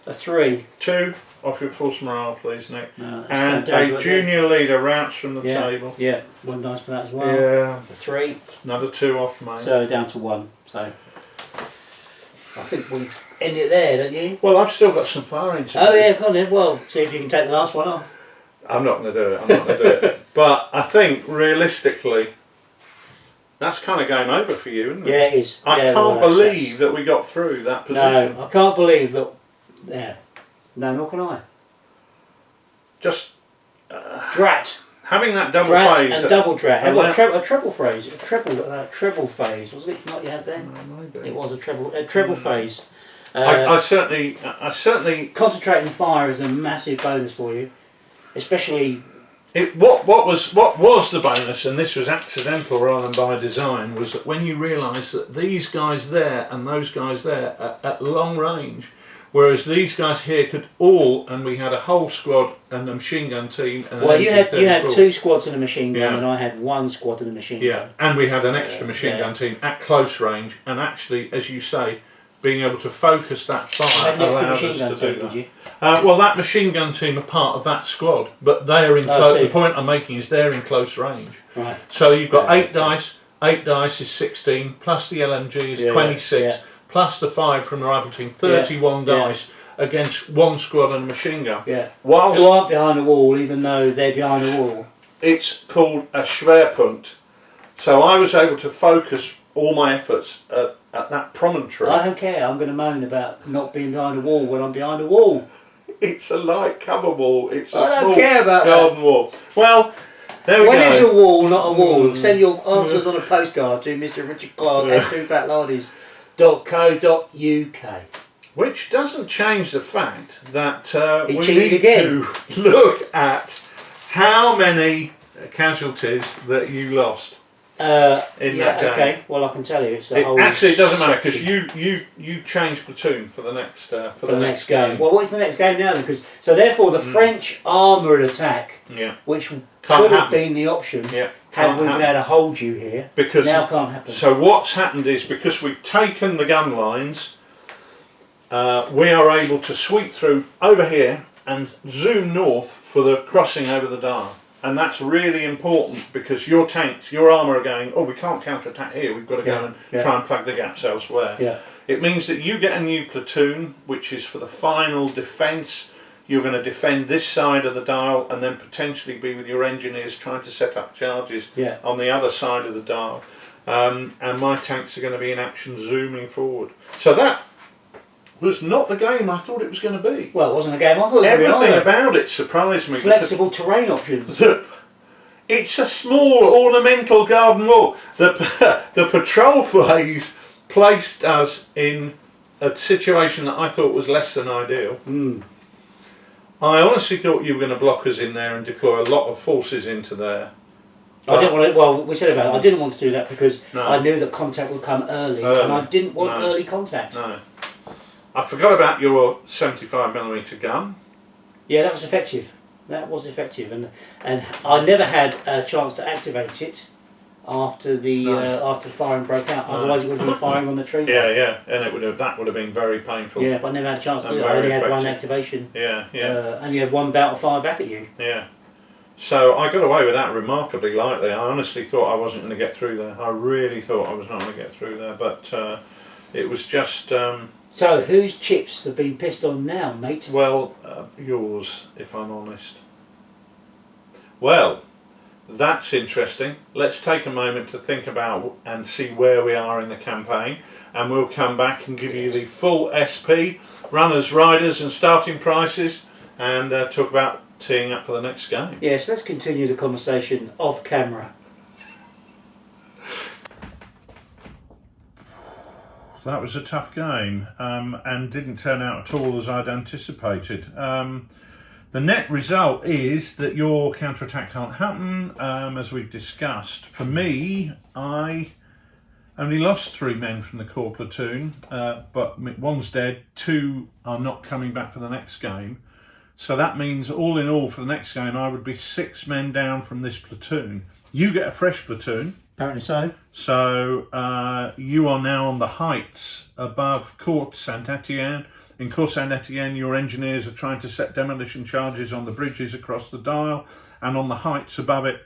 A 3. 2 off your false morale, please, Nick. No, And a junior leader routes from the yeah, table. Yeah, 1 dice for that as well. Yeah. A 3. Another 2 off, mate. So down to 1. So I think we end it there, don't you? Well, I've still got some firing to do. Oh yeah, go on then. Well, see if you can take the last one off. I'm not going to do it. I'm not going to do it. But I think realistically, that's kind of game over for you, isn't it? Yeah, it is. I yeah, can't believe that we got through that position. No, I can't believe that. Yeah. No, nor can I. Just Drat. having that double Drat phase. and double drat. and What, that- a treble phrase. A treble phase. Wasn't it not you had there? Maybe. It was a treble phase. I certainly Concentrating fire is a massive bonus for you. Especially what was the bonus, and this was accidental rather than by design, was that when you realise that these guys there and those guys there are at long range, whereas these guys here could all, and we had a whole squad and a machine gun team. And well, you had 2 squads in a machine gun, Yeah. and I had 1 squad in a machine Yeah, gun. and we had an extra machine gun team at close range, and actually, as you say, being able to focus that You fire had an extra allowed machine us gun to team, do did that. you? Well, that machine gun team are part of that squad, but they are in close. see. The point I'm making is they're in close range. Right. So you've got 8 dice. 8 dice is 16, plus the LMG is 26, yeah. plus the 5 from the rifle team, 31 Yeah. dice against 1 squad and a machine gun. Yeah. Whilst Who aren't behind the wall, even though they're behind the wall. it's called a Schwerpunkt, So I was able to focus all my efforts at that promontory. I don't care. I'm going to moan about not being behind a wall when I'm behind a wall. It's a light cover wall. It's a I don't small care about garden wall. Well, there we go. When is a wall not a wall? Send your answers on a postcard to Mr. Richard Clark at twofatlardies.co.uk. Which doesn't change the fact that He we cheated need again. to look at how many casualties that you lost in that game. Okay. Well, I can tell you, it's a It whole. actually, it doesn't matter because you changed platoon for the next for the next game. Well, what's the next game now then? Because so therefore the French armoured attack, which could have been the option, had we been able to hold you here, because now can't happen. So what's happened is because we've taken the gun lines, we are able to sweep through over here and zoom north for the crossing over the Dar. And that's really important because your tanks, your armour are going, oh, we can't counter-attack here, we've got to go and try and plug the gaps elsewhere. It means that you get a new platoon, which is for the final defence. You're going to defend this side of the dial and then potentially be with your engineers trying to set up charges on the other side of the dial. And my tanks are going to be in action zooming forward. So that was not the game I thought it was going to be. Well, it wasn't a game I thought it was Everything going to be about it surprised me. Flexible terrain options. It's a small ornamental garden wall. The patrol phase placed us in a situation that I thought was less than ideal. I honestly thought you were going to block us in there and deploy a lot of forces into there. I didn't want to. Well, we said about it. I didn't want to do that because I knew that contact would come early. And I didn't want early contact. No. I forgot about your 75mm gun. Yeah, that was effective. That was effective, and I never had a chance to activate it after the after the firing broke out. Otherwise, it would have been firing on the tree. Yeah, and that would have been very painful. Yeah, but I never had a chance to do it. I only had one activation. And you had one bout of fire back at you. Yeah. So I got away with that remarkably lightly. I honestly thought I wasn't going to get through there. I really thought I was not going to get through there, but it was just. So whose chips have been pissed on now, mate? Well, yours, if I'm honest. Well, that's interesting. Let's take a moment to think about and see where we are in the campaign, and we'll come back and give you the full SP, runners, riders and starting prices, and talk about teeing up for the next game. Yes, let's continue the conversation off camera. That was a tough game and didn't turn out at all as I'd anticipated. The net result is that your counterattack can't happen, as we've discussed. For me, I only lost 3 men from the core platoon, but one's dead, 2 are not coming back for the next game. So that means all in all for the next game I would be 6 men down from this platoon. You get a fresh platoon. Apparently so. So you are now on the heights above Court Saint-Etienne. In Court Saint-Etienne, your engineers are trying to set demolition charges on the bridges across the dial, and on the heights above it,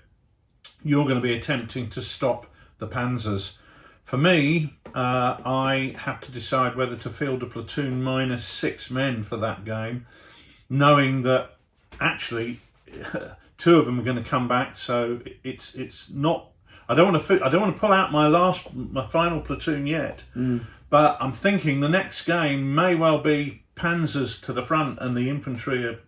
you're going to be attempting to stop the panzers. For me, I have to decide whether to field a platoon minus 6 men for that game, knowing that actually 2 of them are going to come back. So it's not. I don't want to pull out my final platoon yet, but I'm thinking the next game may well be panzers to the front and the infantry are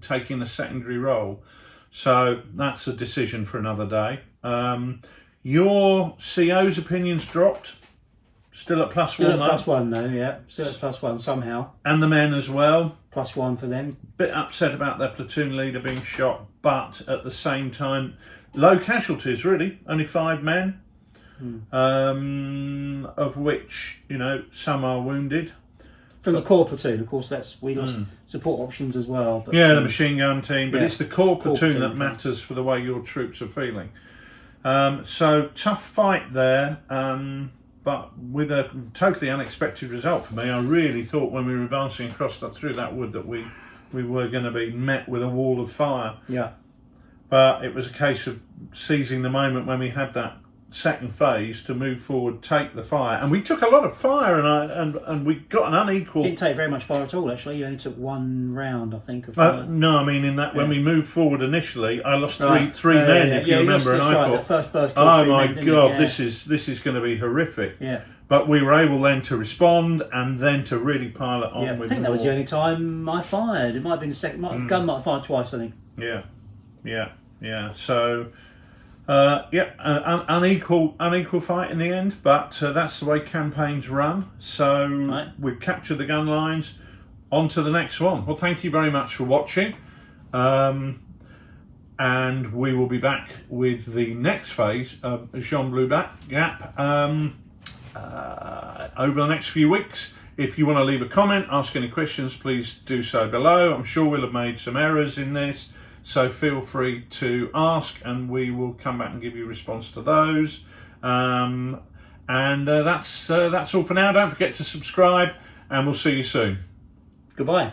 taking a secondary role. So that's a decision for another day. Your CO's opinions dropped. Still at +1 Still at though. +1 though, yeah. Still at +1 somehow. And the men as well. +1 for them. Bit upset about their platoon leader being shot, but at the same time, low casualties really. Only 5 men, of which some are wounded. From the core platoon, of course. We lost support options as well. But, the machine gun team, but it's the core platoon that platoon. matters for the way your troops are feeling. So tough fight there. But with a totally unexpected result for me. I really thought when we were advancing across through that wood that we were going to be met with a wall of fire. Yeah. But it was a case of seizing the moment when we had that second phase to move forward, take the fire, and we took a lot of fire, and we got an unequal. Didn't take very much fire at all, actually. You only took 1 round, I think, of fire. No, I mean in that when we moved forward initially, I lost Right. three men, if you you remember, lost, and that's I right, thought, the first burst killed oh 3 my men, didn't god, it? this is going to be horrific. Yeah. But we were able then to respond and then to really pile it on. Yeah, I with think that was more. the only time I fired. It might have been the second. Gun might have fired twice, I think. Yeah. So, unequal fight in the end, but that's the way campaigns run. So Right. we've captured the gun lines. On to the next one. Well, thank you very much for watching, and we will be back with the next phase of Gembloux Gap over the next few weeks. If you want to leave a comment, ask any questions, please do so below. I'm sure we'll have made some errors in this, so feel free to ask and we will come back and give you a response to those. That's all for now. Don't forget to subscribe and we'll see you soon. Goodbye.